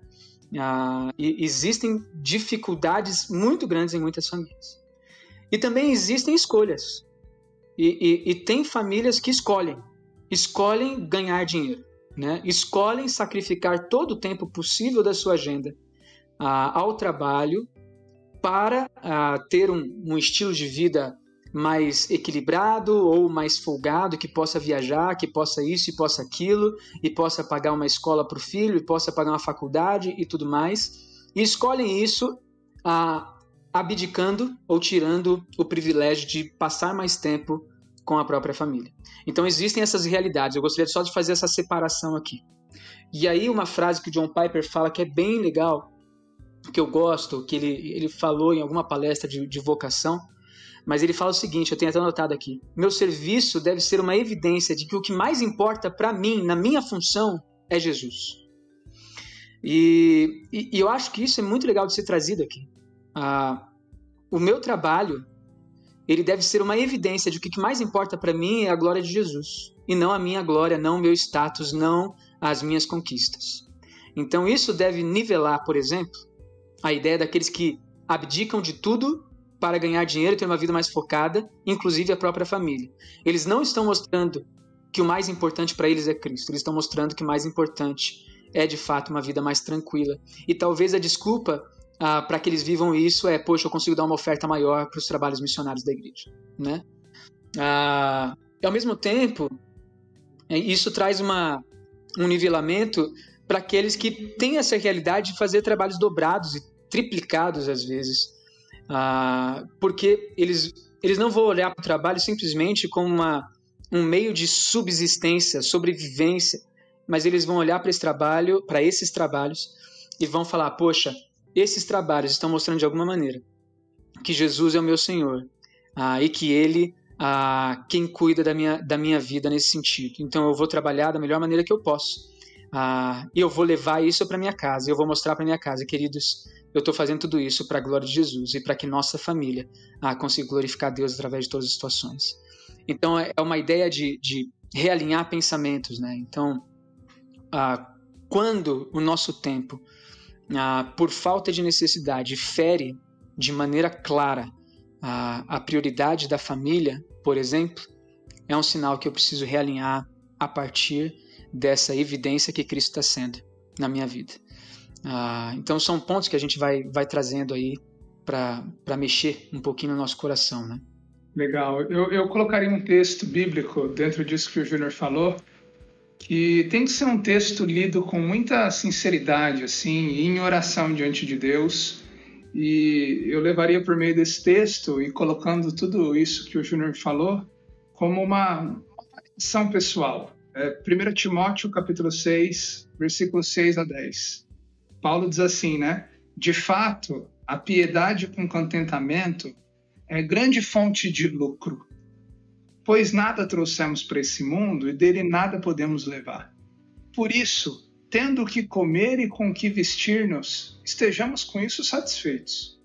E existem dificuldades muito grandes em muitas famílias. E também existem escolhas. E tem famílias que escolhem ganhar dinheiro, né? Escolhem sacrificar todo o tempo possível da sua agenda ao trabalho para ter um estilo de vida mais equilibrado ou mais folgado, que possa viajar, que possa isso e possa aquilo, e possa pagar uma escola para o filho, e possa pagar uma faculdade e tudo mais. E escolhem isso abdicando ou tirando o privilégio de passar mais tempo com a própria família. Então existem essas realidades. Eu gostaria só de fazer essa separação aqui. E aí uma frase que o John Piper fala que é bem legal, que eu gosto, que ele falou em alguma palestra de vocação, mas ele fala o seguinte, eu tenho até anotado aqui: meu serviço deve ser uma evidência de que o que mais importa para mim, na minha função, é Jesus. E eu acho que isso é muito legal de ser trazido aqui. O meu trabalho, ele deve ser uma evidência de que o que mais importa para mim é a glória de Jesus, e não a minha glória, não o meu status, não as minhas conquistas. Então isso deve nivelar, por exemplo, a ideia daqueles que abdicam de tudo para ganhar dinheiro e ter uma vida mais focada, inclusive a própria família. Eles não estão mostrando que o mais importante para eles é Cristo, eles estão mostrando que o mais importante é, de fato, uma vida mais tranquila. E talvez a desculpa para que eles vivam isso é, poxa, eu consigo dar uma oferta maior para os trabalhos missionários da igreja, né? E ao mesmo tempo, isso traz um nivelamento para aqueles que têm essa realidade de fazer trabalhos dobrados e triplicados às vezes, porque eles não vão olhar para o trabalho simplesmente como um meio de subsistência, sobrevivência, mas eles vão olhar para esses trabalhos e vão falar, poxa, esses trabalhos estão mostrando de alguma maneira que Jesus é o meu Senhor, e que Ele quem cuida da minha vida nesse sentido. Então eu vou trabalhar da melhor maneira que eu posso, e eu vou levar isso para minha casa, eu vou mostrar para minha casa, queridos, eu estou fazendo tudo isso para a glória de Jesus e para que nossa família consiga glorificar a Deus através de todas as situações. Então é uma ideia de realinhar pensamentos, né? Então, quando o nosso tempo, por falta de necessidade, fere de maneira clara a prioridade da família, por exemplo, é um sinal que eu preciso realinhar a partir dessa evidência que Cristo está sendo na minha vida. Então são pontos que a gente vai trazendo aí para mexer um pouquinho no nosso coração, né? Legal. Eu colocaria um texto bíblico dentro disso que o Júnior falou, que tem que ser um texto lido com muita sinceridade, assim, em oração diante de Deus. E eu levaria por meio desse texto e colocando tudo isso que o Júnior falou como uma ação pessoal. 1 Timóteo, capítulo 6, versículos 6 a 10. Paulo diz assim, né? De fato, a piedade com contentamento é grande fonte de lucro, pois nada trouxemos para esse mundo e dele nada podemos levar. Por isso, tendo o que comer e com o que vestir-nos, estejamos com isso satisfeitos.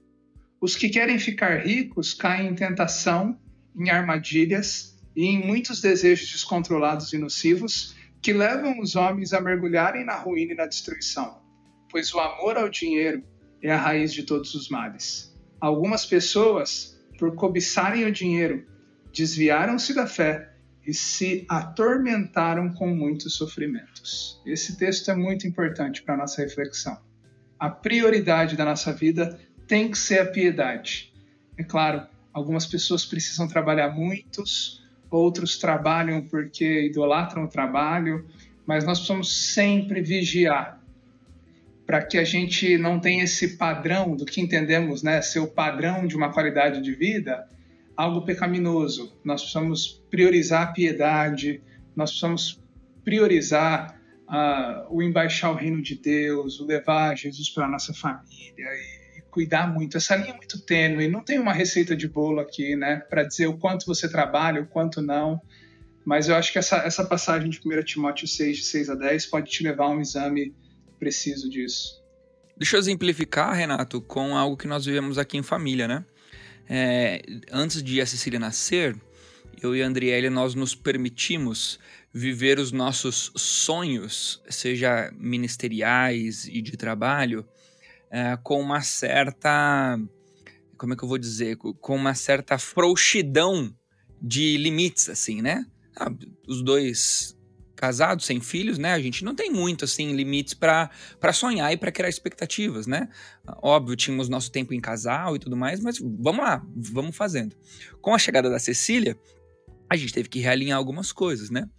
Os que querem ficar ricos caem em tentação, em armadilhas e em muitos desejos descontrolados e nocivos que levam os homens a mergulharem na ruína e na destruição, pois o amor ao dinheiro é a raiz de todos os males. Algumas pessoas, por cobiçarem o dinheiro, desviaram-se da fé e se atormentaram com muitos sofrimentos. Esse texto é muito importante para a nossa reflexão. A prioridade da nossa vida tem que ser a piedade. É claro, algumas pessoas precisam trabalhar muitos, outros trabalham porque idolatram o trabalho, mas nós precisamos sempre vigiar para que a gente não tenha esse padrão do que entendemos, né, ser o padrão de uma qualidade de vida, algo pecaminoso. Nós precisamos priorizar a piedade, nós precisamos priorizar o embaixar o reino de Deus, o levar Jesus para a nossa família e cuidar muito. Essa linha é muito tênue, não tem uma receita de bolo aqui, né, para dizer o quanto você trabalha, o quanto não, mas eu acho que essa passagem de 1 Timóteo 6, de 6 a 10, pode te levar a um exame preciso disso. Deixa eu exemplificar, Renato, com algo que nós vivemos aqui em família, né? Antes de a Cecília nascer, eu e a Andriele, nós nos permitimos viver os nossos sonhos, seja ministeriais e de trabalho, com uma certa, como é que eu vou dizer, com uma certa frouxidão de limites, assim, né? Os dois casados, sem filhos, né? A gente não tem muito, assim, limites para sonhar e para criar expectativas, né? Óbvio, tínhamos nosso tempo em casal e tudo mais, mas vamos lá, vamos fazendo. Com a chegada da Cecília, a gente teve que realinhar algumas coisas, né?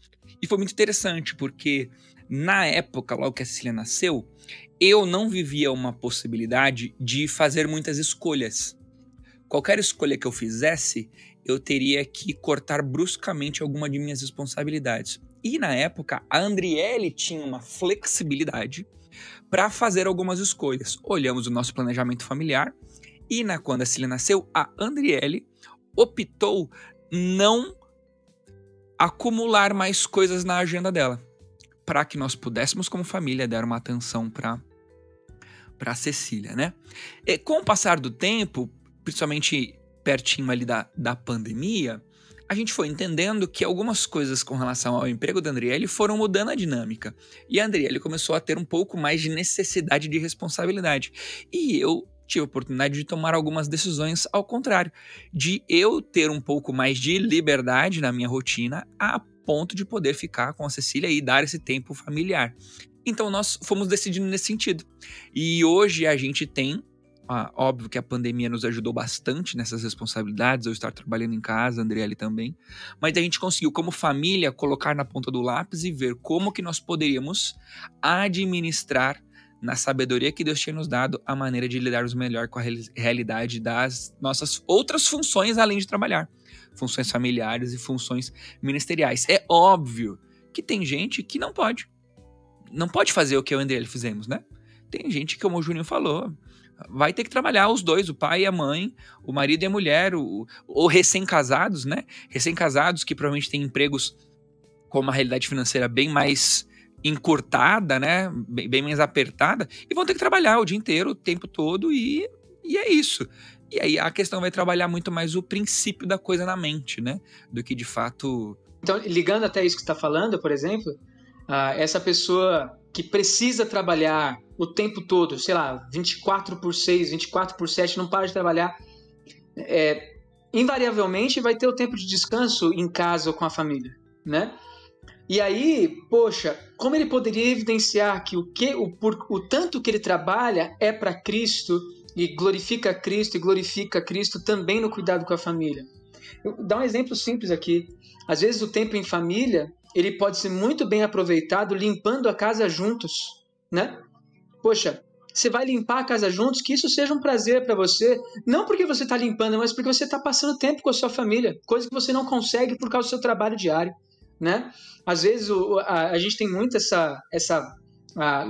E foi muito interessante, porque na época, logo que a Cecília nasceu, eu não vivia uma possibilidade de fazer muitas escolhas. Qualquer escolha que eu fizesse, eu teria que cortar bruscamente alguma de minhas responsabilidades. E na época, a Andriele tinha uma flexibilidade para fazer algumas escolhas. Olhamos o nosso planejamento familiar e quando a Cecília nasceu, a Andriele optou não acumular mais coisas na agenda dela, para que nós pudéssemos, como família, dar uma atenção para a Cecília, né? E com o passar do tempo, principalmente pertinho ali da pandemia, a gente foi entendendo que algumas coisas com relação ao emprego da Andriele foram mudando a dinâmica. E a Andriele começou a ter um pouco mais de necessidade de responsabilidade. E eu tive a oportunidade de tomar algumas decisões ao contrário, de eu ter um pouco mais de liberdade na minha rotina a ponto de poder ficar com a Cecília e dar esse tempo familiar. Então nós fomos decidindo nesse sentido. E hoje a gente tem, óbvio que a pandemia nos ajudou bastante nessas responsabilidades, eu estar trabalhando em casa, a Andriele também, mas a gente conseguiu, como família, colocar na ponta do lápis e ver como que nós poderíamos administrar, na sabedoria que Deus tinha nos dado, a maneira de lidarmos melhor com a realidade das nossas outras funções além de trabalhar. Funções familiares e funções ministeriais. É óbvio que tem gente que não pode fazer o que eu e a Andriele fizemos, né? Tem gente que, como o Juninho falou, vai ter que trabalhar os dois, o pai e a mãe, o marido e a mulher, ou recém-casados, né? Recém-casados que provavelmente têm empregos com uma realidade financeira bem mais encurtada, né? Bem mais apertada, e vão ter que trabalhar o dia inteiro, o tempo todo, e é isso. E aí a questão vai trabalhar muito mais o princípio da coisa na mente, né? Do que de fato... Então, ligando até isso que você está falando, por exemplo, essa pessoa que precisa trabalhar o tempo todo, sei lá, 24/6, 24/7, não para de trabalhar, invariavelmente vai ter o tempo de descanso em casa ou com a família, né? E aí, poxa, como ele poderia evidenciar que o tanto que ele trabalha é para Cristo e glorifica Cristo também no cuidado com a família? Eu vou dar um exemplo simples aqui. Às vezes o tempo em família, ele pode ser muito bem aproveitado limpando a casa juntos, né? Poxa, você vai limpar a casa juntos, que isso seja um prazer para você, não porque você está limpando, mas porque você está passando tempo com a sua família, coisa que você não consegue por causa do seu trabalho diário, né? Às vezes a gente tem muito essa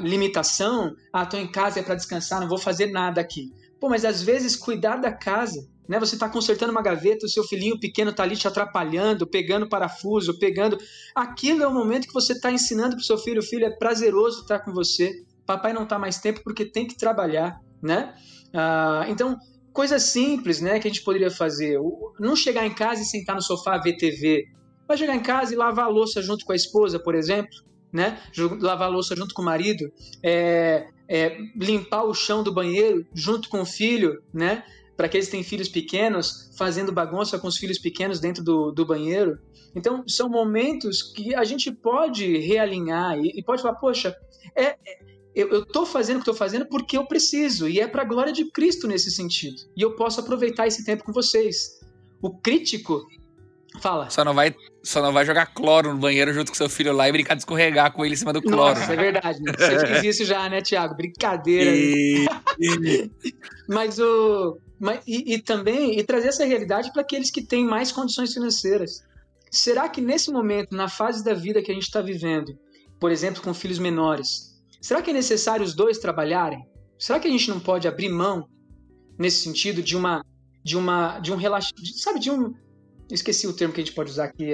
limitação, estou em casa é para descansar, não vou fazer nada aqui. Pô, mas às vezes cuidar da casa, né? Você está consertando uma gaveta, o seu filhinho pequeno está ali te atrapalhando, pegando parafuso, Aquilo é o momento que você está ensinando para o seu filho: filho, é prazeroso estar com você. Papai não está mais tempo porque tem que trabalhar, né? Então, coisas simples, né, que a gente poderia fazer. Não chegar em casa e sentar no sofá ver TV. Vai chegar em casa e lavar a louça junto com a esposa, por exemplo, né? Lavar a louça junto com o marido, limpar o chão do banheiro junto com o filho, né? Para aqueles que têm filhos pequenos, fazendo bagunça com os filhos pequenos dentro do banheiro. Então, são momentos que a gente pode realinhar e pode falar: poxa, eu estou fazendo o que estou fazendo porque eu preciso, e é para a glória de Cristo nesse sentido. E eu posso aproveitar esse tempo com vocês. O crítico fala. Só não vai jogar cloro no banheiro junto com seu filho lá e brincar de escorregar com ele em cima do cloro. Nossa, é verdade. Né? Você fez isso já, né, Thiago? Brincadeira. Também trazer essa realidade para aqueles que têm mais condições financeiras. Será que nesse momento, na fase da vida que a gente está vivendo, por exemplo, com filhos menores, será que é necessário os dois trabalharem? Será que a gente não pode abrir mão nesse sentido de um relaxamento, sabe, esqueci o termo que a gente pode usar aqui,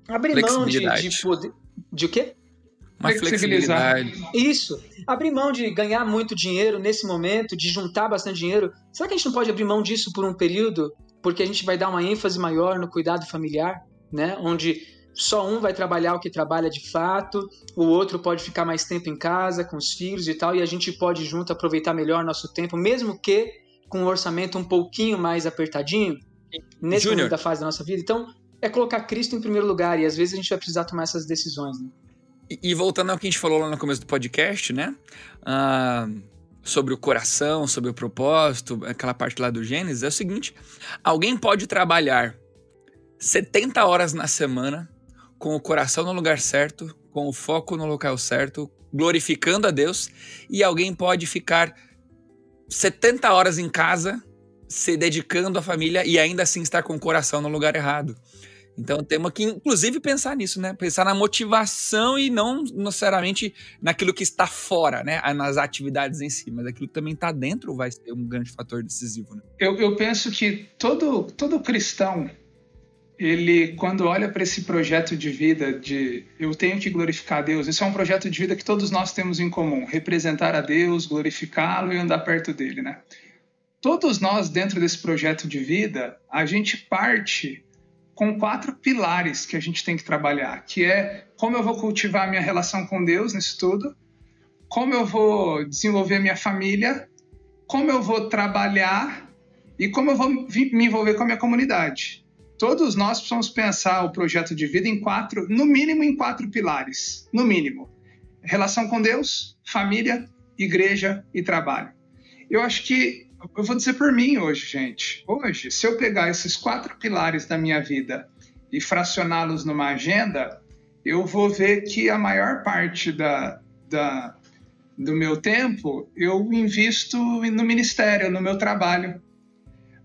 abrir mão de poder, de o quê? Uma flexibilidade. Isso. Abrir mão de ganhar muito dinheiro nesse momento, de juntar bastante dinheiro. Será que a gente não pode abrir mão disso por um período? Porque a gente vai dar uma ênfase maior no cuidado familiar, né? Onde só um vai trabalhar o que trabalha de fato, o outro pode ficar mais tempo em casa com os filhos e tal, e a gente pode junto aproveitar melhor nosso tempo, mesmo que com um orçamento um pouquinho mais apertadinho, nesse momento da fase da nossa vida. Então, é colocar Cristo em primeiro lugar, e às vezes a gente vai precisar tomar essas decisões, né? E voltando ao que a gente falou lá no começo do podcast, né? Sobre o coração, sobre o propósito, aquela parte lá do Gênesis, é o seguinte: alguém pode trabalhar 70 horas na semana com o coração no lugar certo, com o foco no local certo, glorificando a Deus, e alguém pode ficar 70 horas em casa, se dedicando à família e ainda assim estar com o coração no lugar errado. Então temos que, inclusive, pensar nisso, né? Pensar na motivação e não necessariamente naquilo que está fora, né? Nas atividades em si, mas aquilo que também está dentro vai ser um grande fator decisivo, né? Eu penso que todo cristão, ele, quando olha para esse projeto de vida de eu tenho que glorificar a Deus, isso é um projeto de vida que todos nós temos em comum: representar a Deus, glorificá-lo e andar perto dele, né? Todos nós, dentro desse projeto de vida, a gente parte com 4 pilares que a gente tem que trabalhar, que é como eu vou cultivar a minha relação com Deus nisso tudo, como eu vou desenvolver a minha família, como eu vou trabalhar e como eu vou me envolver com a minha comunidade. Todos nós precisamos pensar o projeto de vida no mínimo em 4 pilares, no mínimo. Relação com Deus, família, igreja e trabalho. Eu acho que, eu vou dizer por mim hoje, gente. Hoje, se eu pegar esses 4 pilares da minha vida e fracioná-los numa agenda, eu vou ver que a maior parte do meu tempo eu invisto no ministério, no meu trabalho.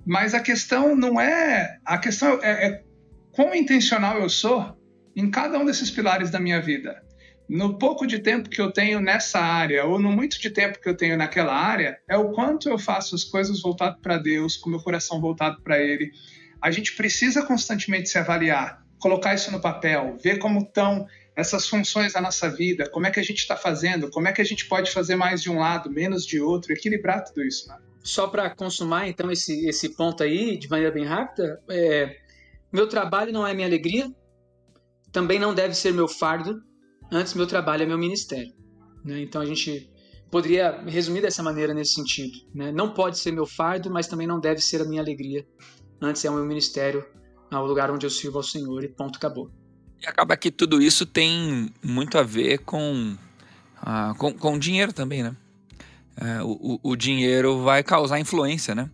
Mas a questão não é... A questão é quão intencional eu sou em cada um desses pilares da minha vida. No pouco de tempo que eu tenho nessa área, ou no muito de tempo que eu tenho naquela área, é o quanto eu faço as coisas voltado para Deus, com o meu coração voltado para Ele. A gente precisa constantemente se avaliar, colocar isso no papel, ver como estão essas funções da nossa vida, como é que a gente está fazendo, como é que a gente pode fazer mais de um lado, menos de outro, equilibrar tudo isso, né? Só para consumar, então, esse ponto aí, de maneira bem rápida, meu trabalho não é minha alegria, também não deve ser meu fardo. Antes, meu trabalho é meu ministério, né? Então, a gente poderia resumir dessa maneira nesse sentido, né? Não pode ser meu fardo, mas também não deve ser a minha alegria. Antes é o meu ministério, o lugar onde eu sirvo ao Senhor, e ponto, acabou. E acaba que tudo isso tem muito a ver com dinheiro também, né? O dinheiro vai causar influência, né?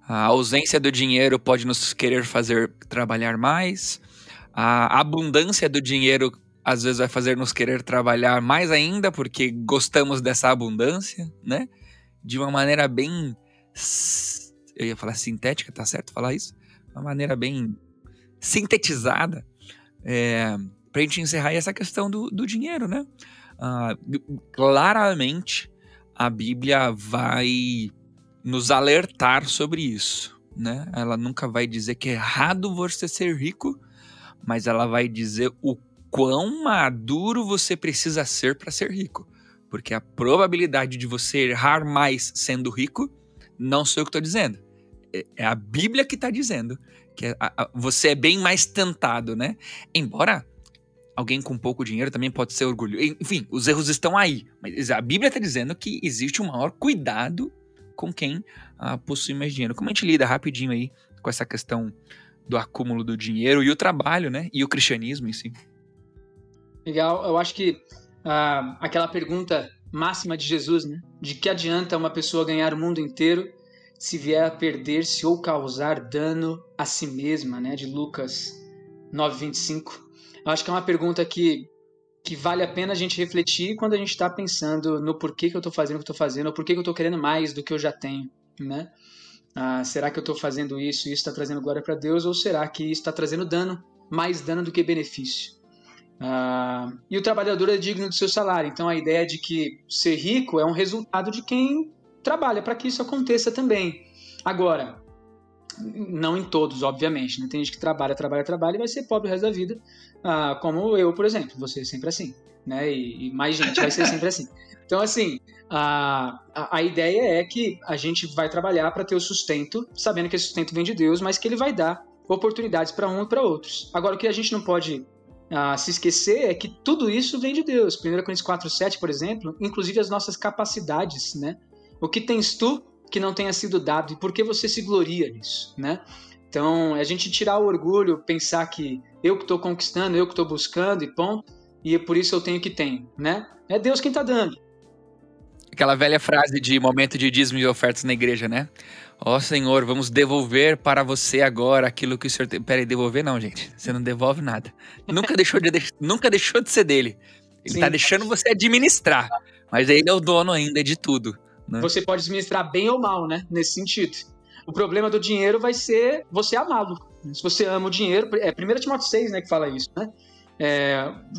A ausência do dinheiro pode nos querer fazer trabalhar mais. A abundância do dinheiro às vezes vai fazer nos querer trabalhar mais ainda, porque gostamos dessa abundância, né? De uma maneira bem... Eu ia falar sintética, tá certo falar isso? Uma maneira bem sintetizada. Pra gente encerrar essa questão do dinheiro, né? Claramente, a Bíblia vai nos alertar sobre isso, né? Ela nunca vai dizer que é errado você ser rico, mas ela vai dizer o quão maduro você precisa ser para ser rico. Porque a probabilidade de você errar mais sendo rico, não sou eu que estou dizendo. É a Bíblia que está dizendo que você é bem mais tentado, né? Embora alguém com pouco dinheiro também pode ser orgulho. Enfim, os erros estão aí. Mas a Bíblia está dizendo que existe um maior cuidado com quem possui mais dinheiro. Como a gente lida rapidinho aí com essa questão do acúmulo do dinheiro e o trabalho, né? E o cristianismo em si. Legal, eu acho que aquela pergunta máxima de Jesus, né? De que adianta uma pessoa ganhar o mundo inteiro se vier a perder-se ou causar dano a si mesma, né? De Lucas 9:25. Eu acho que é uma pergunta que vale a pena a gente refletir quando a gente está pensando no porquê que eu estou fazendo o que estou fazendo, ou porquê que eu estou querendo mais do que eu já tenho, né? Será que eu estou fazendo isso e isso está trazendo glória para Deus, ou será que isso está trazendo dano, mais dano do que benefício? E o trabalhador é digno do seu salário. Então a ideia de que ser rico é um resultado de quem trabalha para que isso aconteça também. Agora, não em todos, obviamente, né? Tem gente que trabalha e vai ser pobre o resto da vida, como eu, por exemplo, vou ser sempre assim, né? E mais gente vai ser sempre assim. Então, assim, a ideia é que a gente vai trabalhar para ter o sustento, sabendo que esse sustento vem de Deus, mas que ele vai dar oportunidades para um e para outros. Agora, o que a gente não pode se esquecer é que tudo isso vem de Deus. 1 Coríntios 4:7, por exemplo, inclusive as nossas capacidades, né? O que tens tu que não tenha sido dado e por que você se gloria nisso, né? Então, a gente tirar o orgulho, pensar que eu que estou conquistando, eu que estou buscando e ponto, e é por isso eu tenho que tenho, né? É Deus quem está dando. Aquela velha frase de momento de dízimo e ofertas na igreja, né? Ó Senhor, vamos devolver para você agora aquilo que o Senhor tem. Peraí, devolver não, gente. Você não devolve nada. Nunca deixou de ser dele. Ele está deixando você administrar. Mas ele é o dono ainda de tudo, né? Você pode administrar bem ou mal, né? Nesse sentido. O problema do dinheiro vai ser você amá-lo. Se você ama o dinheiro, 1 Timóteo 6, né, que fala isso, né?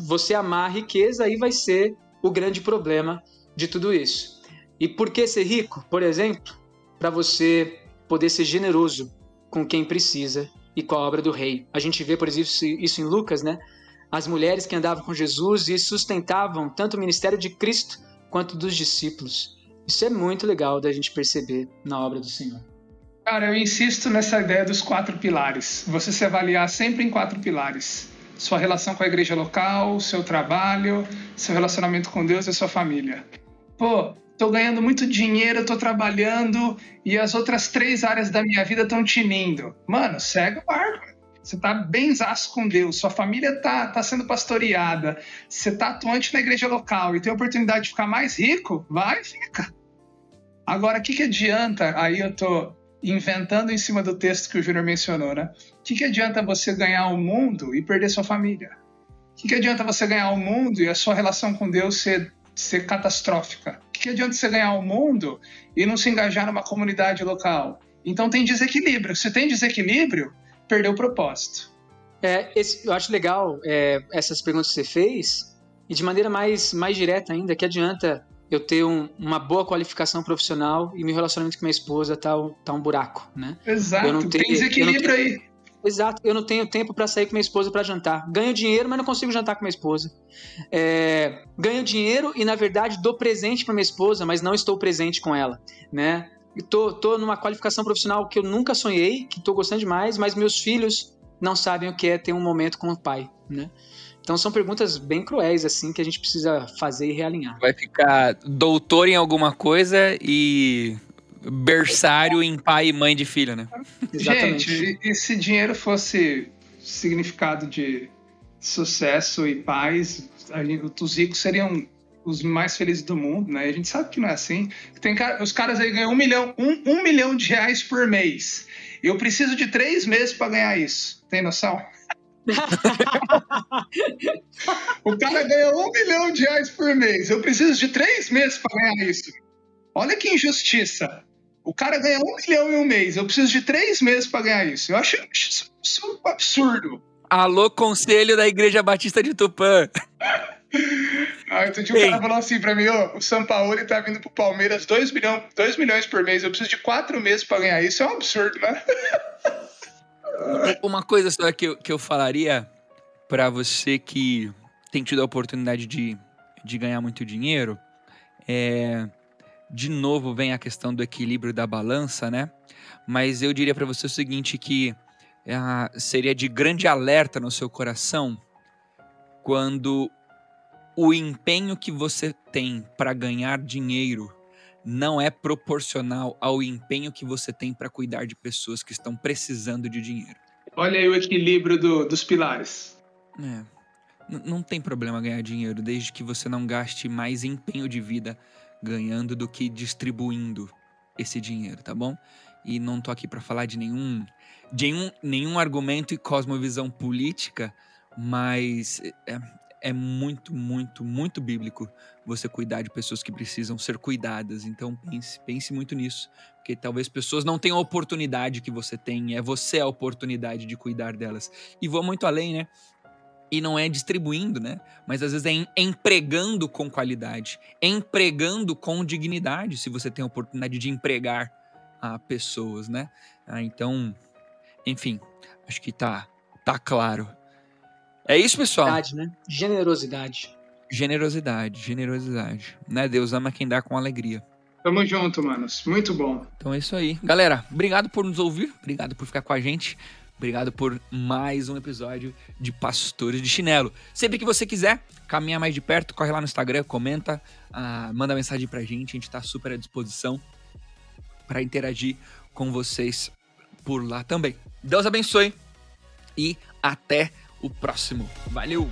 Você amar a riqueza, aí vai ser o grande problema de tudo isso. E por que ser rico? Por exemplo, para você poder ser generoso com quem precisa e com a obra do rei. A gente vê, por exemplo, isso em Lucas, né? As mulheres que andavam com Jesus e sustentavam tanto o ministério de Cristo quanto dos discípulos. Isso é muito legal da gente perceber na obra do Senhor. Cara, eu insisto nessa ideia dos 4 pilares. Você se avaliar sempre em 4 pilares. Sua relação com a igreja local, seu trabalho, seu relacionamento com Deus e sua família. Pô, tô ganhando muito dinheiro, tô trabalhando e as outras 3 áreas da minha vida estão tinindo. Mano, segue o barco. Você tá benzaço com Deus, sua família tá sendo pastoreada, você tá atuante na igreja local e tem a oportunidade de ficar mais rico, vai, fica. Agora, o que adianta, aí eu tô inventando em cima do texto que o Júnior mencionou, né? O que adianta você ganhar o mundo e perder sua família? O que adianta você ganhar o mundo e a sua relação com Deus ser catastrófica? O que adianta você ganhar o mundo e não se engajar numa comunidade local? Então tem desequilíbrio. Se tem desequilíbrio, perdeu o propósito. Eu acho legal essas perguntas que você fez, e de maneira mais direta ainda, que adianta eu ter uma boa qualificação profissional e meu relacionamento com minha esposa tá um buraco, né? Exato, tem desequilíbrio aí. Exato, eu não tenho tempo para sair com minha esposa para jantar. Ganho dinheiro, mas não consigo jantar com minha esposa. Ganho dinheiro e, na verdade, dou presente para minha esposa, mas não estou presente com ela, né? Tô numa qualificação profissional que eu nunca sonhei, que tô gostando demais, mas meus filhos não sabem o que é ter um momento com o pai, né? Então são perguntas bem cruéis, assim, que a gente precisa fazer e realinhar. Vai ficar doutor em alguma coisa e berçário em pai e mãe de filho, né? Exatamente. Gente, e se dinheiro fosse significado de sucesso e paz, os ricos seriam os mais felizes do mundo, né? A gente sabe que não é assim. Os caras aí ganham $1 milhão por mês. Eu preciso de 3 meses para ganhar isso. Tem noção? O cara ganha $1 milhão por mês. Eu preciso de 3 meses para ganhar isso. Olha que injustiça. O cara ganha $1 milhão em um mês. Eu preciso de 3 meses para ganhar isso. Eu acho isso um absurdo. Alô, conselho da Igreja Batista de Tupã. Outro dia o cara falou assim pra mim, o Sampaoli tá vindo pro Palmeiras 2 milhões por mês, eu preciso de 4 meses pra ganhar isso, é um absurdo, né? Uma coisa só que eu falaria pra você que tem tido a oportunidade de ganhar muito dinheiro, de novo vem a questão do equilíbrio da balança, né? Mas eu diria pra você o seguinte, que seria de grande alerta no seu coração quando o empenho que você tem para ganhar dinheiro não é proporcional ao empenho que você tem para cuidar de pessoas que estão precisando de dinheiro. Olha aí o equilíbrio dos pilares. Não tem problema ganhar dinheiro, desde que você não gaste mais empenho de vida ganhando do que distribuindo esse dinheiro, tá bom? E não tô aqui para falar de nenhum argumento e cosmovisão política, mas é muito, muito, muito bíblico você cuidar de pessoas que precisam ser cuidadas. Então pense muito nisso, porque talvez pessoas não tenham a oportunidade que você tem, é você a oportunidade de cuidar delas. E vou muito além, né? E não é distribuindo, né? Mas às vezes é empregando com qualidade, empregando com dignidade, se você tem a oportunidade de empregar pessoas, né? Então, enfim, acho que tá claro. É isso, pessoal. Né? Generosidade, né? Deus ama quem dá com alegria. Tamo junto, manos. Muito bom. Então é isso aí. Galera, obrigado por nos ouvir, obrigado por ficar com a gente, obrigado por mais um episódio de Pastores de Chinelo. Sempre que você quiser caminhar mais de perto, corre lá no Instagram, comenta, manda mensagem pra gente, a gente tá super à disposição para interagir com vocês por lá também. Deus abençoe e até o próximo. Valeu!